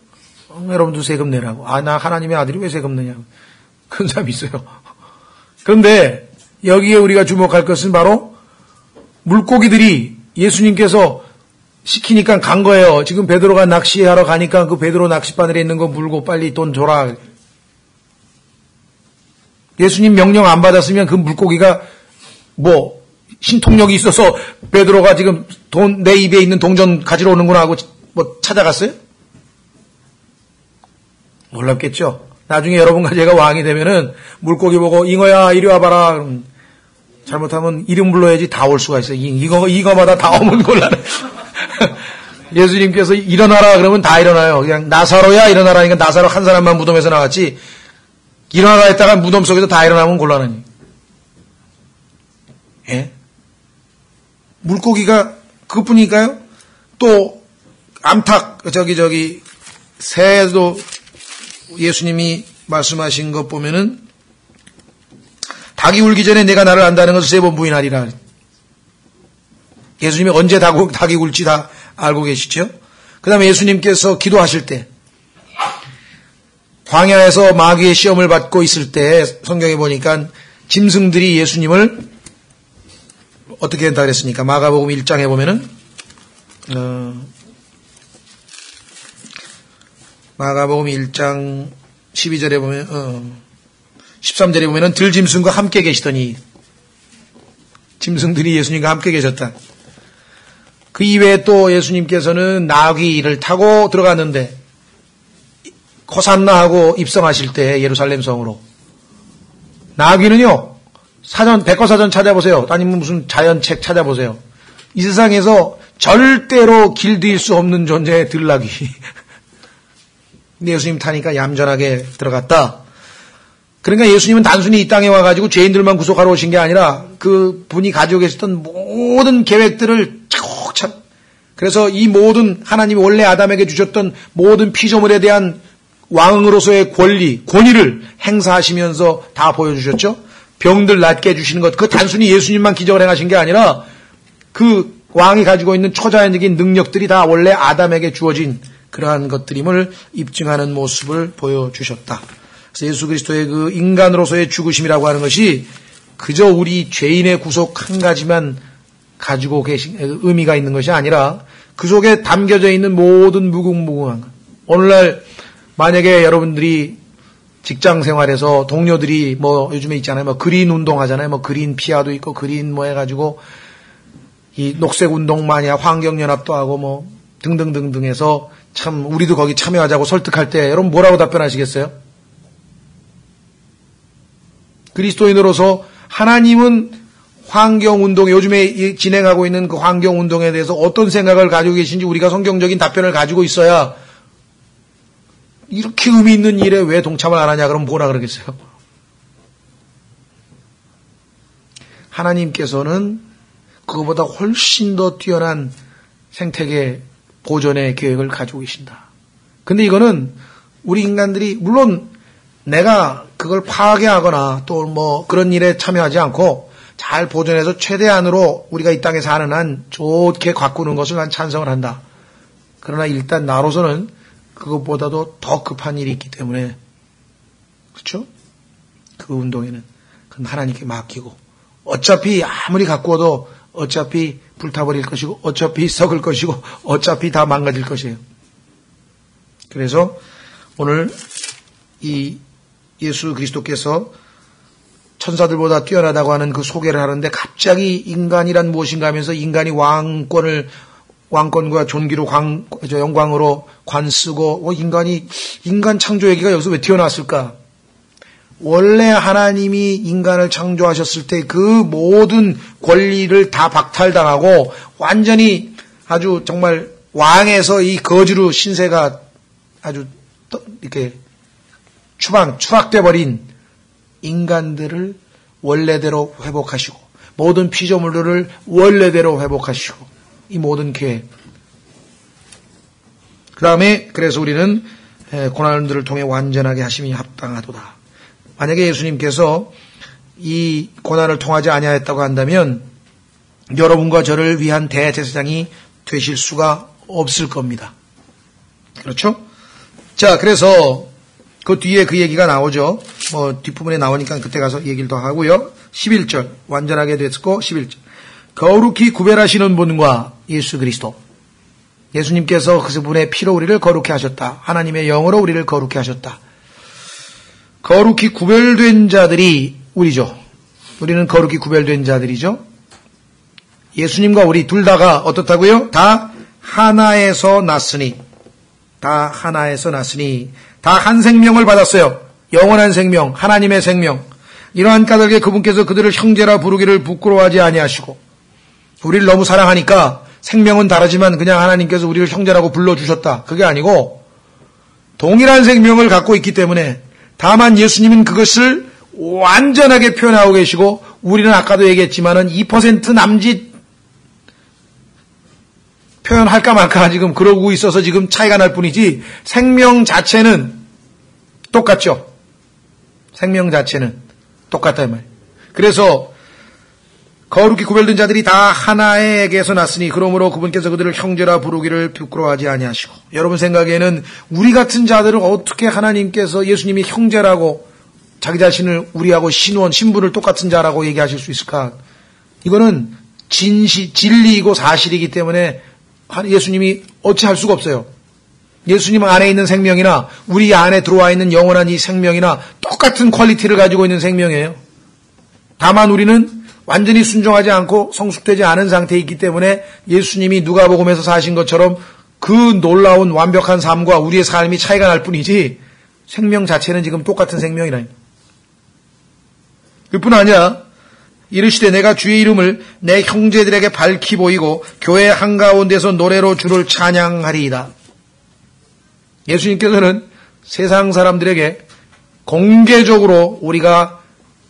여러분도 세금 내라고. 나 하나님의 아들이 왜 세금 내냐고. 그런 사람이 있어요. 그런데 여기에 우리가 주목할 것은 바로 물고기들이 예수님께서 시키니까 간 거예요. 지금 베드로가 낚시하러 가니까 그 베드로 낚싯바늘에 있는 거 물고 빨리 돈 줘라. 예수님 명령 안 받았으면 그 물고기가 신통력이 있어서 베드로가 지금 내 입에 있는 동전 가지러 오는구나 하고 찾아갔어요? 놀랍겠죠? 나중에 여러분과 제가 왕이 되면은 물고기 보고 잉어야 이리 와봐라. 그럼 잘못하면 이름 불러야지 다 올 수가 있어요. 이거마다 다 오면 곤란해. 예수님께서 일어나라 그러면 다 일어나요. 그냥 나사로야 일어나라니까 나사로 한 사람만 무덤에서 나왔지 일어나라 했다가 무덤 속에서 다 일어나면 곤란하니. 예? 물고기가 그것뿐이니까요. 또 새도 예수님이 말씀하신 것 보면은 닭이 울기 전에 내가 나를 안다는 것을 3번 부인하리라. 예수님이 언제 닭이 울지 다 알고 계시죠? 그 다음에 예수님께서 기도하실 때 광야에서 마귀의 시험을 받고 있을 때 성경에 보니까 짐승들이 예수님을 어떻게 한다 그랬습니까? 마가복음 1장에 보면은 마가복음 1장 12절에 보면 13절에 보면은 들짐승과 함께 계시더니 짐승들이 예수님과 함께 계셨다. 그 이외에 또 예수님께서는 나귀를 타고 들어갔는데 호산나 하고 입성하실 때 예루살렘 성으로 나귀는요 백과사전 찾아보세요. 아니면 무슨 자연책 찾아보세요. 이 세상에서 절대로 길들일 수 없는 존재의 들나귀. 근데 예수님 타니까 얌전하게 들어갔다. 그러니까 예수님은 단순히 이 땅에 와가지고 죄인들만 구속하러 오신 게 아니라 그 분이 가지고 계셨던 모든 계획들을 차곡차곡, 그래서 이 모든 하나님이 원래 아담에게 주셨던 모든 피조물에 대한 왕으로서의 권위를 행사하시면서 다 보여주셨죠. 병들 낫게 해주시는 것, 그 단순히 예수님만 기적을 행하신 게 아니라 그 왕이 가지고 있는 초자연적인 능력들이 다 원래 아담에게 주어진 그러한 것들임을 입증하는 모습을 보여주셨다. 그래서 예수 그리스도의 그 인간으로서의 죽으심이라고 하는 것이 그저 우리 죄인의 구속 한 가지만 가지고 계신 의미가 있는 것이 아니라 그 속에 담겨져 있는 모든 무궁무궁한 것. 오늘날 만약에 여러분들이 직장 생활에서 동료들이 요즘에 있잖아요. 그린 운동 하잖아요. 그린 피아도 있고 그린 해가지고 이 녹색 운동 많이 하고 환경연합도 하고 등등등등 해서 참 우리도 거기 참여하자고 설득할 때 여러분 뭐라고 답변하시겠어요? 그리스도인으로서 하나님은 환경운동에 요즘에 진행하고 있는 그 환경운동에 대해서 어떤 생각을 가지고 계신지 우리가 성경적인 답변을 가지고 있어야 이렇게 의미 있는 일에 왜 동참을 안 하냐 그러면 뭐라 그러겠어요? 하나님께서는 그거보다 훨씬 더 뛰어난 생태계 보존의 계획을 가지고 계신다. 근데 이거는 우리 인간들이 물론 내가 그걸 파괴하거나 또 그런 일에 참여하지 않고 잘 보존해서 최대한으로 우리가 이 땅에 사는 한 좋게 가꾸는 것을 난 찬성을 한다. 그러나 일단 나로서는 그것보다도 더 급한 일이 있기 때문에 그렇죠? 그 운동에는 그건 하나님께 맡기고 어차피 아무리 가꾸어도 어차피 불타버릴 것이고 어차피 썩을 것이고 어차피 다 망가질 것이에요. 그래서 오늘 이 예수 그리스도께서 천사들보다 뛰어나다고 하는 그 소개를 하는데 갑자기 인간이란 무엇인가 하면서 인간이 왕권과 존귀로 영광으로 관쓰고 인간 창조 얘기가 여기서 왜 튀어나왔을까? 원래 하나님이 인간을 창조하셨을 때 그 모든 권리를 다 박탈당하고 완전히 아주 정말 왕에서 이 거지로 신세가 아주 이렇게 추락돼 버린 인간들을 원래대로 회복하시고 모든 피조물들을 원래대로 회복하시고 이 모든 계획. 그 다음에 그래서 우리는 고난들을 통해 완전하게 하심이 합당하도다. 만약에 예수님께서 이 고난을 통하지 아니하였다고 한다면 여러분과 저를 위한 대제사장이 되실 수가 없을 겁니다. 그렇죠? 자, 그래서 그 뒤에 그 얘기가 나오죠. 뒷부분에 나오니까 그때 가서 얘기를 더 하고요. 11절 완전하게 됐고 11절 거룩히 구별하시는 분과 예수 그리스도 예수님께서 그분의 피로 우리를 거룩히 하셨다. 하나님의 영으로 우리를 거룩히 하셨다. 거룩히 구별된 자들이 우리죠. 우리는 거룩히 구별된 자들이죠. 예수님과 우리 둘 다가 어떻다고요? 다 하나에서 났으니 다 한 생명을 받았어요. 영원한 생명, 하나님의 생명. 이러한 까닭에 그분께서 그들을 형제라 부르기를 부끄러워하지 아니하시고 우리를 너무 사랑하니까 생명은 다르지만 그냥 하나님께서 우리를 형제라고 불러주셨다. 그게 아니고 동일한 생명을 갖고 있기 때문에 다만 예수님은 그것을 완전하게 표현하고 계시고 우리는 아까도 얘기했지만은 2% 남짓 표현할까 말까 지금 그러고 있어서 지금 차이가 날 뿐이지 생명 자체는 똑같죠. 생명 자체는 똑같다 이 말이에요. 그래서 거룩히 구별된 자들이 다 하나에게서 났으니 그러므로 그분께서 그들을 형제라 부르기를 부끄러워하지 아니하시고. 여러분 생각에는 우리 같은 자들을 어떻게 하나님께서 예수님이 형제라고 자기 자신을 우리하고 신분을 똑같은 자라고 얘기하실 수 있을까? 이거는 진리이고 사실이기 때문에 예수님이 어찌할 수가 없어요. 예수님 안에 있는 생명이나 우리 안에 들어와 있는 영원한 이 생명이나 똑같은 퀄리티를 가지고 있는 생명이에요. 다만 우리는 완전히 순종하지 않고 성숙되지 않은 상태에 있기 때문에 예수님이 누가복음에서 사신 것처럼 그 놀라운 완벽한 삶과 우리의 삶이 차이가 날 뿐이지 생명 자체는 지금 똑같은 생명이라. 그뿐 아니라 이르시되 내가 주의 이름을 내 형제들에게 밝히 보이고 교회 한가운데서 노래로 주를 찬양하리이다. 예수님께서는 세상 사람들에게 공개적으로 우리가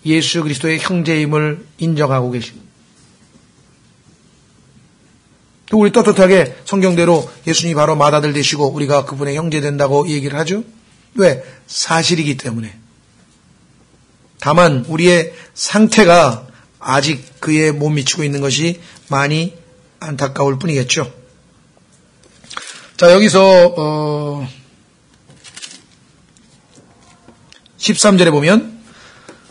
예수 그리스도의 형제임을 인정하고 계십니다. 또 우리 떳떳하게 성경대로 예수님이 바로 맏아들 되시고 우리가 그분의 형제 된다고 얘기를 하죠. 왜? 사실이기 때문에. 다만 우리의 상태가 아직 그에 못 미치고 있는 것이 많이 안타까울 뿐이겠죠. 자, 여기서 13절에 보면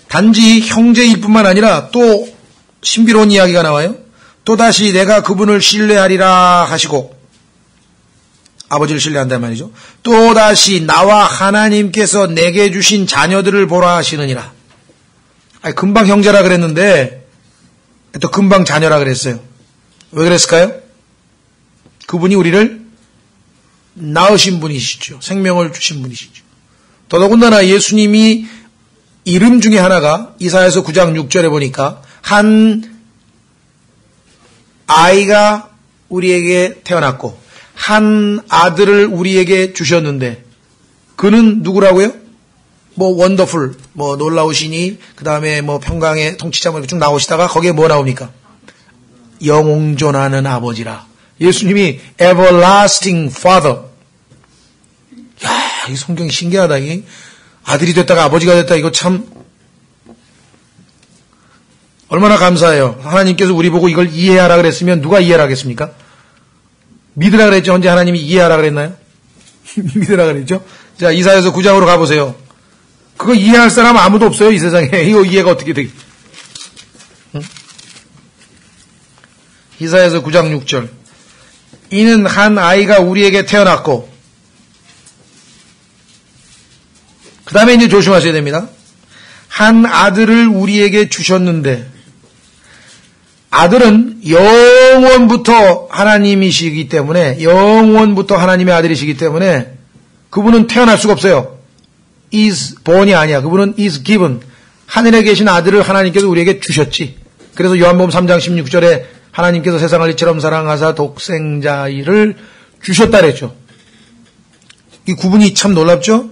단지 형제일 뿐만 아니라 또 신비로운 이야기가 나와요. 또다시 내가 그분을 신뢰하리라 하시고, 아버지를 신뢰한단 말이죠. 또다시 나와 하나님께서 내게 주신 자녀들을 보라 하시느니라. 아니, 금방 형제라 그랬는데 또 금방 자녀라 그랬어요. 왜 그랬을까요? 그분이 우리를 낳으신 분이시죠. 생명을 주신 분이시죠. 더더군다나 예수님이 이름 중에 하나가 이사야서 9장 6절에 보니까 한 아이가 우리에게 태어났고 한 아들을 우리에게 주셨는데 그는 누구라고요? 뭐 원더풀, 뭐 놀라우시니 그 다음에 뭐 평강의 통치자 뭐 이렇게 쭉 나오시다가 거기에 뭐 나옵니까? 영웅존하는 아버지라. 예수님이 everlasting father. 야, 이 성경이 신기하다. 이게 아들이 됐다가 아버지가 됐다. 이거 참 얼마나 감사해요. 하나님께서 우리 보고 이걸 이해하라 그랬으면 누가 이해를 하겠습니까? 믿으라 그랬죠. 언제 하나님이 이해하라 그랬나요? 믿으라 그랬죠. 자, 이사야서 9장으로 가보세요. 그거 이해할 사람 아무도 없어요. 이 세상에. 이거 이해가 어떻게 되겠? 응? 이사야서 9장 6절. 이는 한 아이가 우리에게 태어났고, 그 다음에 이제 조심하셔야 됩니다. 한 아들을 우리에게 주셨는데, 아들은 영원부터 하나님이시기 때문에, 영원부터 하나님의 아들이시기 때문에, 그분은 태어날 수가 없어요. is born이 아니야. 그분은 is given. 하늘에 계신 아들을 하나님께서 우리에게 주셨지. 그래서 요한복음 3장 16절에 하나님께서 세상을 이처럼 사랑하사 독생자를 주셨다 그랬죠. 이 구분이 참 놀랍죠?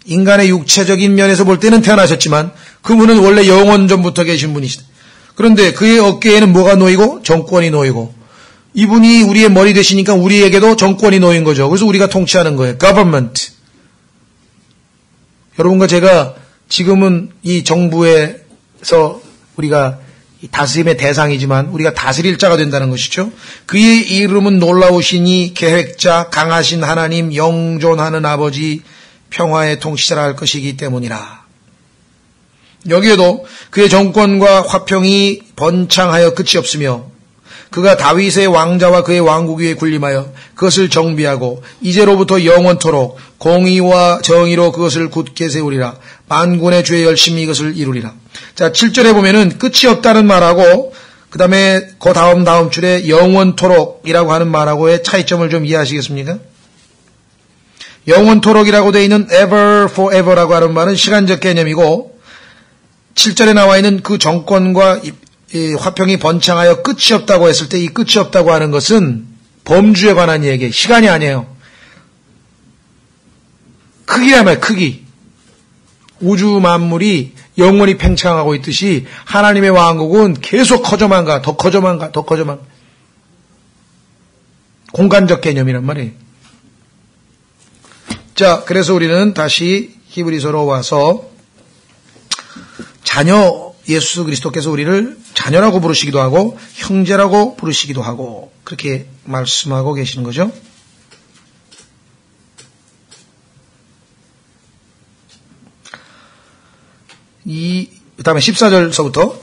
인간의 육체적인 면에서 볼 때는 태어나셨지만 그분은 원래 영원 전부터 계신 분이시다. 그런데 그의 어깨에는 뭐가 놓이고? 정권이 놓이고. 이분이 우리의 머리 되시니까 우리에게도 정권이 놓인 거죠. 그래서 우리가 통치하는 거예요. government. 여러분과 제가 지금은 이 정부에서 우리가 다스림의 대상이지만 우리가 다스릴 자가 된다는 것이죠. 그의 이름은 놀라우시니 계획자, 강하신 하나님, 영존하는 아버지, 평화의 통치자라 할 것이기 때문이라. 여기에도 그의 정권과 화평이 번창하여 끝이 없으며 그가 다윗의 왕자와 그의 왕국 위에 군림하여 그것을 정비하고 이제로부터 영원토록 공의와 정의로 그것을 굳게 세우리라. 만군의 주의 열심히 이것을 이루리라. 자, 7절에 보면은 끝이 없다는 말하고 그 다음에 그 다음 줄에 영원토록이라고 하는 말하고의 차이점을 좀 이해하시겠습니까? 영원토록이라고 되어 있는 ever, forever라고 하는 말은 시간적 개념이고 7절에 나와 있는 그 정권과 이 화평이 번창하여 끝이 없다고 했을 때 이 끝이 없다고 하는 것은 범주에 관한 얘기예요. 시간이 아니에요. 크기란 말이에요. 크기. 우주 만물이 영원히 팽창하고 있듯이 하나님의 왕국은 계속 커져만 가. 더 커져만 가. 더 커져만 가. 공간적 개념이란 말이에요. 자, 그래서 우리는 다시 히브리서로 와서 자녀, 예수 그리스도께서 우리를 자녀라고 부르시기도 하고 형제라고 부르시기도 하고 그렇게 말씀하고 계시는 거죠. 그다음에 14절서부터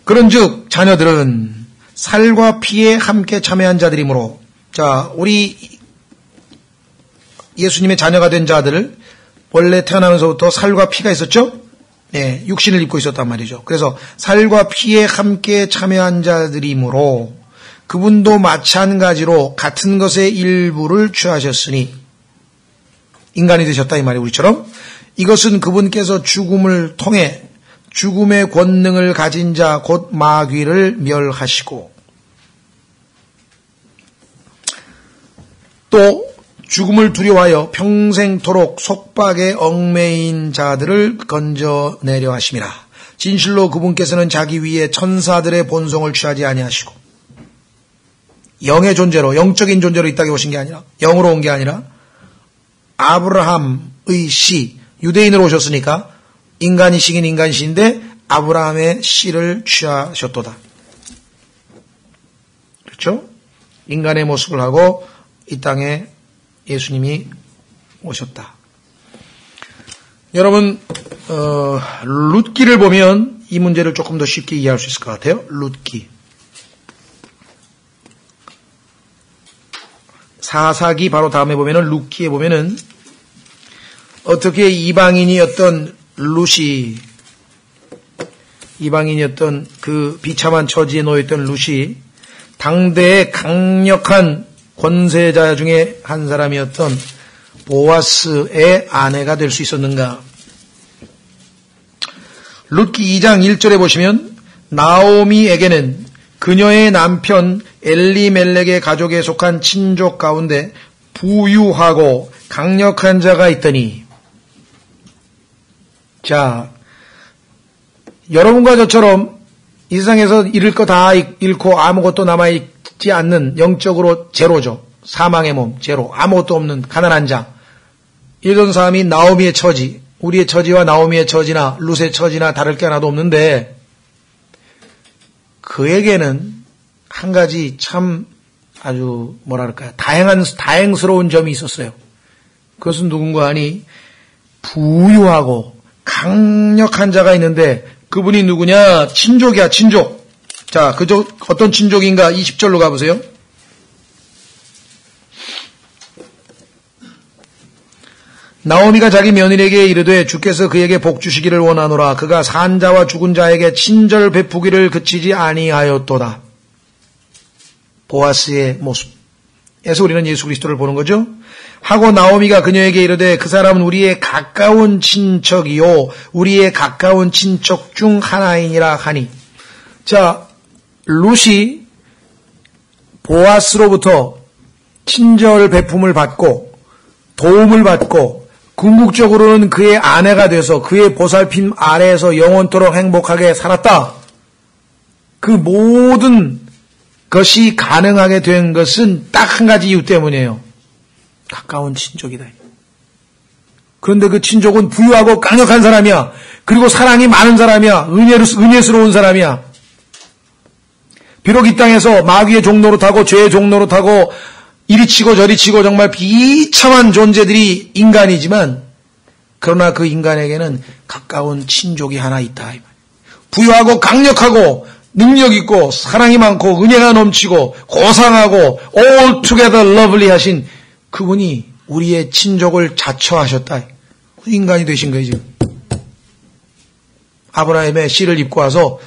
그런즉 자녀들은 살과 피에 함께 참여한 자들이므로, 자, 우리 예수님의 자녀가 된 자들 원래 태어나면서부터 살과 피가 있었죠? 네, 육신을 입고 있었단 말이죠. 그래서 살과 피에 함께 참여한 자들이므로 그분도 마찬가지로 같은 것의 일부를 취하셨으니 인간이 되셨다 이 말이에요. 우리처럼. 이것은 그분께서 죽음을 통해 죽음의 권능을 가진 자 곧 마귀를 멸하시고 또 죽음을 두려워하여 평생토록 속박에 얽매인 자들을 건져내려 하심이라. 진실로 그분께서는 자기 위에 천사들의 본성을 취하지 아니하시고 영의 존재로, 영적인 존재로 이 땅에 오신 게 아니라, 영으로 온 게 아니라 아브라함의 씨, 유대인으로 오셨으니까 인간이시긴 인간이신데 아브라함의 씨를 취하셨도다. 그렇죠? 인간의 모습을 하고 이 땅에 예수님이 오셨다. 여러분, 룻기를 보면 이 문제를 조금 더 쉽게 이해할 수 있을 것 같아요. 룻기. 사사기 바로 다음에 보면은 룻기에 보면은 어떻게 이방인이었던 룻이, 이방인이었던 그 비참한 처지에 놓여있던 룻이 당대의 강력한 권세자 중에 한 사람이었던 보아스의 아내가 될 수 있었는가. 룻기 2장 1절에 보시면 나오미에게는 그녀의 남편 엘리멜렉의 가족에 속한 친족 가운데 부유하고 강력한 자가 있더니, 자, 여러분과 저처럼 이 세상에서 잃을 거 다 잃고 아무것도 남아있지 않는 영적으로 제로죠. 사망의 몸, 제로. 아무것도 없는 가난한 자. 이런 사람이 나오미의 처지, 우리의 처지와 나오미의 처지나 룻의 처지나 다를 게 하나도 없는데 그에게는 한 가지 참 아주 뭐랄까요, 다행스러운 점이 있었어요. 그것은 누군가 하니 부유하고 강력한 자가 있는데 그분이 누구냐? 친족이야, 친족. 자, 어떤 친족인가? 20절로 가보세요. 나오미가 자기 며느리에게 이르되 주께서 그에게 복 주시기를 원하노라. 그가 산 자와 죽은 자에게 친절 베푸기를 그치지 아니하였도다. 보아스의 모습에서 우리는 예수 그리스도를 보는 거죠. 하고 나오미가 그녀에게 이르되 그 사람은 우리의 가까운 친척이요 우리의 가까운 친척 중 하나이니라 하니. 자, 룻이 보아스로부터 친절 베품을 받고 도움을 받고 궁극적으로는 그의 아내가 돼서 그의 보살핌 아래에서 영원토록 행복하게 살았다. 그 모든 것이 가능하게 된 것은 딱 한 가지 이유 때문이에요. 가까운 친족이다. 그런데 그 친족은 부유하고 강력한 사람이야. 그리고 사랑이 많은 사람이야. 은혜스러운 사람이야. 비록 이 땅에서 마귀의 종노릇하고 죄의 종노릇하고 이리 치고 저리 치고 정말 비참한 존재들이 인간이지만 그러나 그 인간에게는 가까운 친족이 하나 있다. 부유하고 강력하고 능력 있고 사랑이 많고 은혜가 넘치고 고상하고 altogether lovely 하신 그분이 우리의 친족을 자처하셨다. 인간이 되신 거예요 지금. 아브라함의 씨를 입고 와서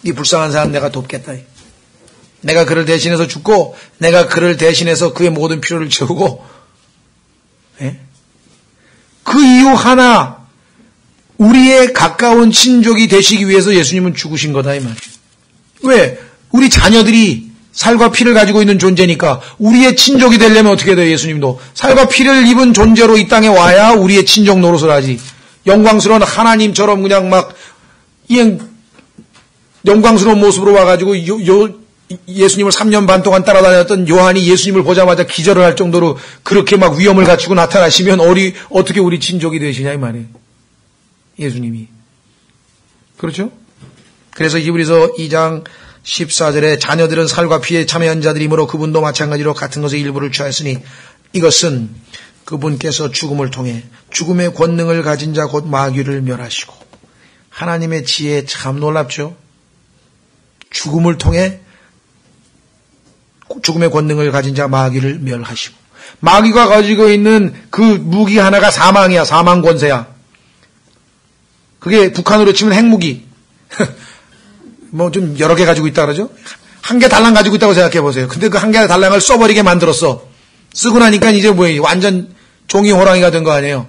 이 불쌍한 사람 내가 돕겠다. 내가 그를 대신해서 죽고 내가 그를 대신해서 그의 모든 필요를 채우고, 예? 그 이유 하나, 우리의 가까운 친족이 되시기 위해서 예수님은 죽으신 거다 이 말이에요. 왜? 우리 자녀들이 살과 피를 가지고 있는 존재니까 우리의 친족이 되려면 어떻게 돼요? 예수님도 살과 피를 입은 존재로 이 땅에 와야 우리의 친족 노릇을 하지. 영광스러운 하나님처럼 그냥 막 영광스러운 모습으로 와가지고 예수님을 3년 반 동안 따라다녔던 요한이 예수님을 보자마자 기절을 할 정도로 그렇게 막 위엄을 갖추고 나타나시면 어떻게 우리 친족이 되시냐 이 말이에요. 예수님이. 그렇죠? 그래서 히브리서 2장 14절에 자녀들은 살과 피에 참여한 자들이므로 그분도 마찬가지로 같은 것의 일부를 취하였으니 이것은 그분께서 죽음을 통해 죽음의 권능을 가진 자 곧 마귀를 멸하시고 하나님의 지혜 참 놀랍죠. 죽음을 통해 죽음의 권능을 가진 자 마귀를 멸하시고 마귀가 가지고 있는 그 무기 하나가 사망이야. 사망 권세야. 그게 북한으로 치면 핵무기. 뭐 좀 여러 개 가지고 있다 그러죠. 한 개 달랑 가지고 있다고 생각해 보세요. 근데 그 한 개 달랑을 써버리게 만들었어. 쓰고 나니까 이제 뭐예요? 완전 종이 호랑이가 된 거 아니에요.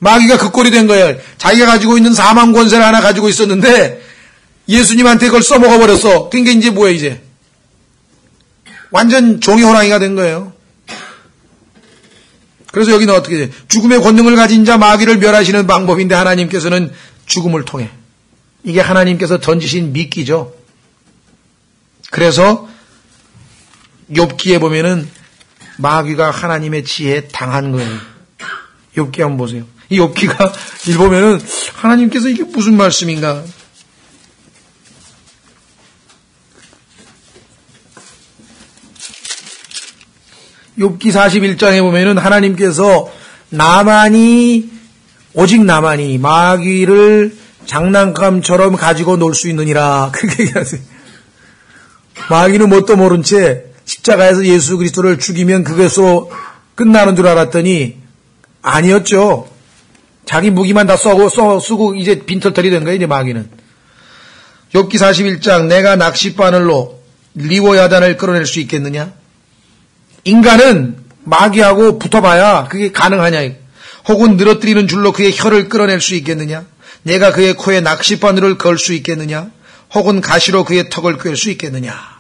마귀가 그 꼴이 된 거예요. 자기가 가지고 있는 사망 권세를 하나 가지고 있었는데 예수님한테 그걸 써먹어 버렸어. 그러니까 이제 뭐예요 이제? 완전 종이 호랑이가 된 거예요. 그래서 여기는 어떻게 돼? 죽음의 권능을 가진 자 마귀를 멸하시는 방법인데 하나님께서는 죽음을 통해 이게 하나님께서 던지신 미끼죠. 그래서 욥기에 보면은 마귀가 하나님의 지혜에 당한 거예요. 욥기 한번 보세요. 이 욥기가 읽으면은 하나님께서 이게 무슨 말씀인가? 욥기 41장에 보면은 하나님께서 오직 나만이 마귀를 장난감처럼 가지고 놀 수 있느니라. 그렇게 얘기하세요. 마귀는 뭣도 모른 채 십자가에서 예수 그리스도를 죽이면 그것으로 끝나는 줄 알았더니 아니었죠. 자기 무기만 다 쓰고 이제 빈털털이 된 거예요. 이제 마귀는. 욥기 41장 내가 낚싯바늘로 리워야단을 끌어낼 수 있겠느냐? 인간은 마귀하고 붙어봐야 그게 가능하냐? 혹은 늘어뜨리는 줄로 그의 혀를 끌어낼 수 있겠느냐? 내가 그의 코에 낚싯바늘을 걸 수 있겠느냐? 혹은 가시로 그의 턱을 꿰 수 있겠느냐?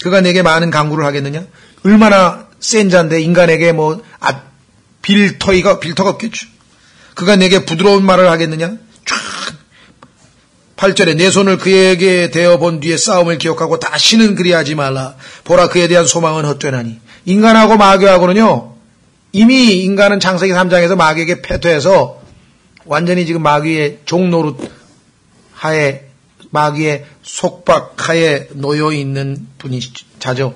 그가 내게 많은 강구를 하겠느냐? 얼마나 센 자인데 인간에게 빌터가 없겠죠. 그가 내게 부드러운 말을 하겠느냐? 8절에 내 손을 그에게 대어본 뒤에 싸움을 기억하고 다시는 그리하지 말라. 보라 그에 대한 소망은 헛되나니. 인간하고 마귀하고는요. 이미 인간은 창세기 3장에서 마귀에게 패퇴해서 완전히 지금 마귀의 종노릇 하에 마귀의 속박하에 놓여 있는 자죠.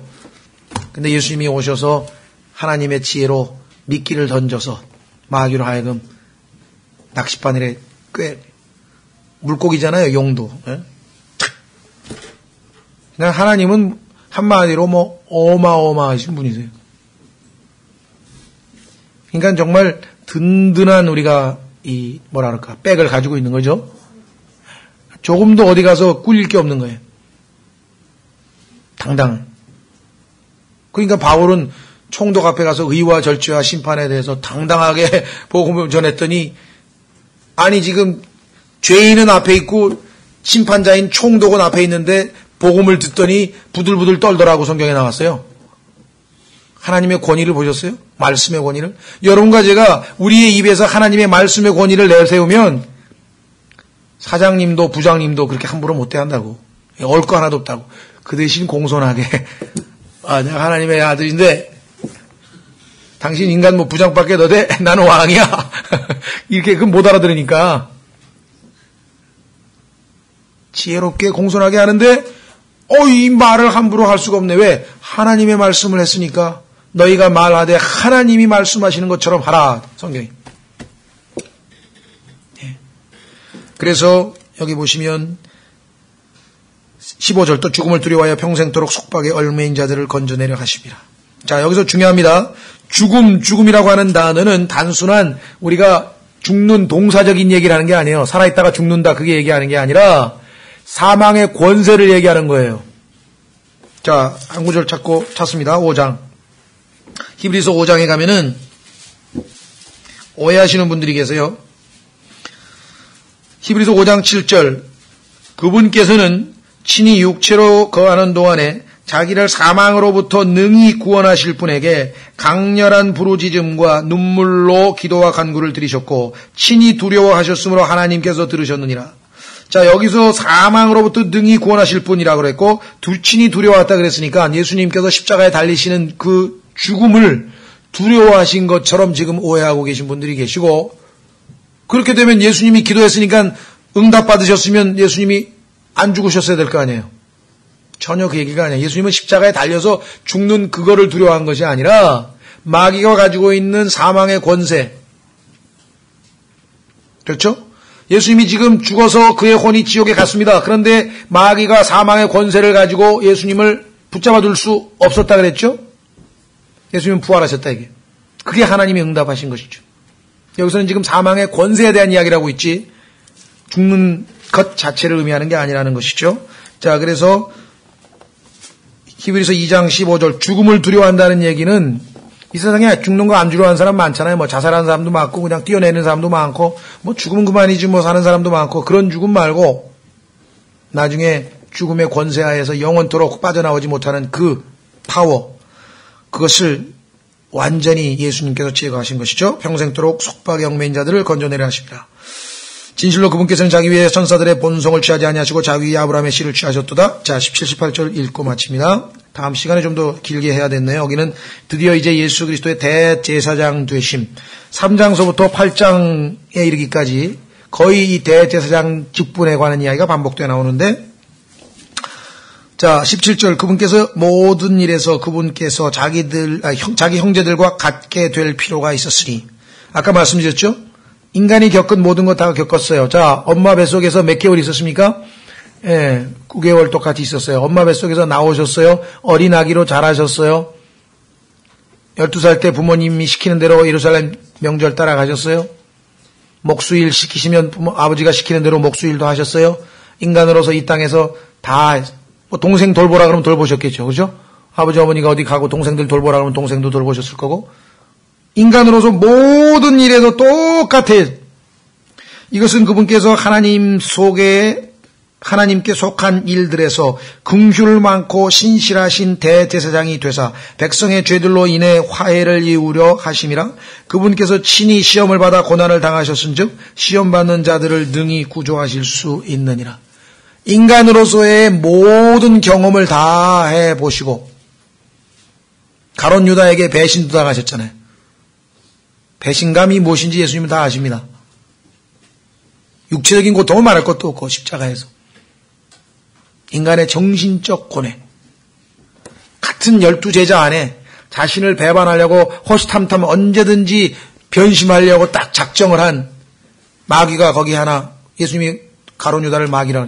근데 예수님이 오셔서 하나님의 지혜로 미끼를 던져서 마귀로 하여금 낚싯바늘에 물고기잖아요, 용도. 그냥 하나님은 한마디로 어마어마하신 분이세요. 그러니까 정말 든든한 우리가 백을 가지고 있는 거죠. 조금도 어디 가서 꿀릴 게 없는 거예요. 당당. 그러니까 바울은 총독 앞에 가서 의와 절제와 심판에 대해서 당당하게 복음을 전했더니 아니 지금 죄인은 앞에 있고 심판자인 총독은 앞에 있는데 복음을 듣더니 부들부들 떨더라고 성경에 나왔어요. 하나님의 권위를 보셨어요? 말씀의 권위를? 여러분과 제가 우리의 입에서 하나님의 말씀의 권위를 내세우면 사장님도 부장님도 그렇게 함부로 못 대한다고. 올 거 하나도 없다고. 그 대신 공손하게 내가 하나님의 아들인데 당신 인간 부장밖에 더 돼? 나는 왕이야. 이렇게 못 알아들으니까 지혜롭게 공손하게 하는데 이 말을 함부로 할 수가 없네. 왜? 하나님의 말씀을 했으니까 너희가 말하되 하나님이 말씀하시는 것처럼 하라. 성경이. 그래서 여기 보시면 15절 또 죽음을 두려워하여 평생토록 속박에 얽매인 자들을 건져내려 하십니다. 자, 여기서 중요합니다. 죽음이라고 하는 단어는 단순한 우리가 죽는 동사적인 얘기를 하는 게 아니에요. 살아있다가 죽는다 그게 얘기하는 게 아니라 사망의 권세를 얘기하는 거예요. 자, 한 구절 찾습니다. 5장. 히브리서 5장에 가면은 오해하시는 분들이 계세요. 히브리서 5장 7절. 그분께서는 친히 육체로 거하는 동안에 자기를 사망으로부터 능히 구원하실 분에게 강렬한 부르짖음과 눈물로 기도와 간구를 드리셨고 친히 두려워하셨으므로 하나님께서 들으셨느니라. 자, 여기서 사망으로부터 능히 구원하실 분이라고 그랬고, 친히 두려워했다 그랬으니까 예수님께서 십자가에 달리시는 그 죽음을 두려워하신 것처럼 지금 오해하고 계신 분들이 계시고, 그렇게 되면 예수님이 기도했으니까 응답 받으셨으면 예수님이 안 죽으셨어야 될 거 아니에요. 전혀 그 얘기가 아니에요. 예수님은 십자가에 달려서 죽는 그거를 두려워한 것이 아니라 마귀가 가지고 있는 사망의 권세, 그렇죠? 예수님이 지금 죽어서 그의 혼이 지옥에 갔습니다. 그런데 마귀가 사망의 권세를 가지고 예수님을 붙잡아 둘 수 없었다 그랬죠? 예수님은 부활하셨다 이게. 그게 하나님이 응답하신 것이죠. 여기서는 지금 사망의 권세에 대한 이야기를 하고 있지 죽는 것 자체를 의미하는 게 아니라는 것이죠. 자, 그래서 히브리서 2장 15절 죽음을 두려워한다는 얘기는 이 세상에 죽는 거 안 두려워하는 사람 많잖아요. 뭐 자살하는 사람도 많고 그냥 뛰어내는 사람도 많고 뭐 죽으면 그만이지 뭐 사는 사람도 많고 그런 죽음 말고 나중에 죽음의 권세하에서 영원토록 빠져나오지 못하는 그 파워, 그것을 완전히 예수님께서 제거하신 것이죠. 평생토록 속박의 얽매인 자들을 건져내려 하십니다. 진실로 그분께서는 자기 위에 천사들의 본성을 취하지 아니하시고 자기 위에 아브라함의 씨를 취하셨도다. 자, 17, 18절 읽고 마칩니다. 다음 시간에 좀 더 길게 해야 됐네요. 여기는 드디어 이제 예수 그리스도의 대제사장 되심, 3장서부터 8장에 이르기까지 거의 이 대제사장 직분에 관한 이야기가 반복되어 나오는데, 자, 17절 그분께서 모든 일에서 그분께서 자기 형제들과 같게 될 필요가 있었으니, 아까 말씀드렸죠? 인간이 겪은 모든 것 다 겪었어요. 자, 엄마 뱃속에서 몇 개월 있었습니까? 9개월 똑같이 있었어요. 엄마 뱃속에서 나오셨어요. 어린아기로 자라셨어요. 12살 때 부모님이 시키는 대로 예루살렘 명절 따라가셨어요. 목수일 시키시면 아버지가 시키는 대로 목수일도 하셨어요. 인간으로서 이 땅에서 다 뭐 동생 돌보라 그러면 돌보셨겠죠. 그죠? 아버지 어머니가 어디 가고 동생들 돌보라 그러면 동생도 돌보셨을 거고, 인간으로서 모든 일에도 똑같아요. 이것은 그분께서 하나님께 속한 일들에서 긍휼 많고 신실하신 대제사장이 되사 백성의 죄들로 인해 화해를 이루려 하심이라. 그분께서 친히 시험을 받아 고난을 당하셨은즉 시험 받는 자들을 능히 구조하실 수 있느니라. 인간으로서의 모든 경험을 다 해보시고, 가롯 유다에게 배신도 당하셨잖아요. 배신감이 무엇인지 예수님은 다 아십니다. 육체적인 고통을 말할 것도 없고 십자가에서 인간의 정신적 고뇌, 같은 12제자 안에 자신을 배반하려고 호시탐탐 언제든지 변심하려고 딱 작정을 한 마귀가 거기 하나, 예수님이 가롯 유다를 마귀라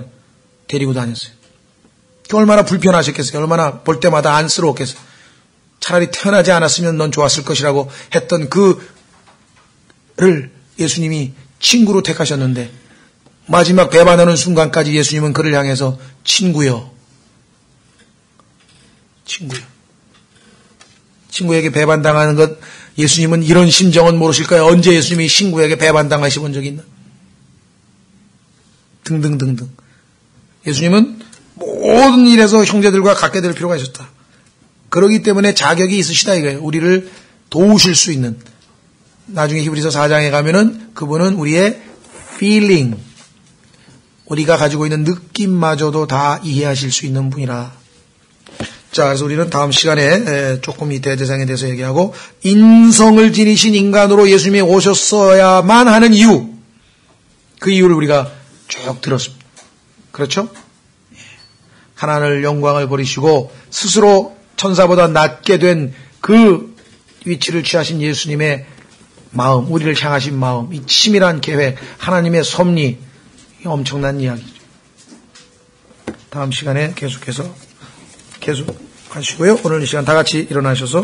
데리고 다녔어요. 얼마나 불편하셨겠어요. 얼마나 볼 때마다 안쓰러웠겠어요. 차라리 태어나지 않았으면 넌 좋았을 것이라고 했던 그를 예수님이 친구로 택하셨는데, 마지막 배반하는 순간까지 예수님은 그를 향해서 친구여, 친구에게 배반당하는 것, 예수님은 이런 심정은 모르실까요? 언제 예수님이 친구에게 배반당하시 본 적이 있나? 등등등등. 예수님은 모든 일에서 형제들과 같게 될 필요가 있었다. 그러기 때문에 자격이 있으시다 이거예요. 우리를 도우실 수 있는. 나중에 히브리서 4장에 가면은 그분은 우리의 feeling, 우리가 가지고 있는 느낌마저도 다 이해하실 수 있는 분이라. 자, 그래서 우리는 다음 시간에 조금 이 대제사장에 대해서 얘기하고, 인성을 지니신 인간으로 예수님이 오셨어야만 하는 이유, 그 이유를 우리가 쭉 들었습니다. 그렇죠? 하나님을 영광을 버리시고 스스로 천사보다 낮게 된 그 위치를 취하신 예수님의 마음, 우리를 향하신 마음, 이 치밀한 계획, 하나님의 섭리, 엄청난 이야기죠. 다음 시간에 계속 하시고요. 오늘 이 시간 다 같이 일어나셔서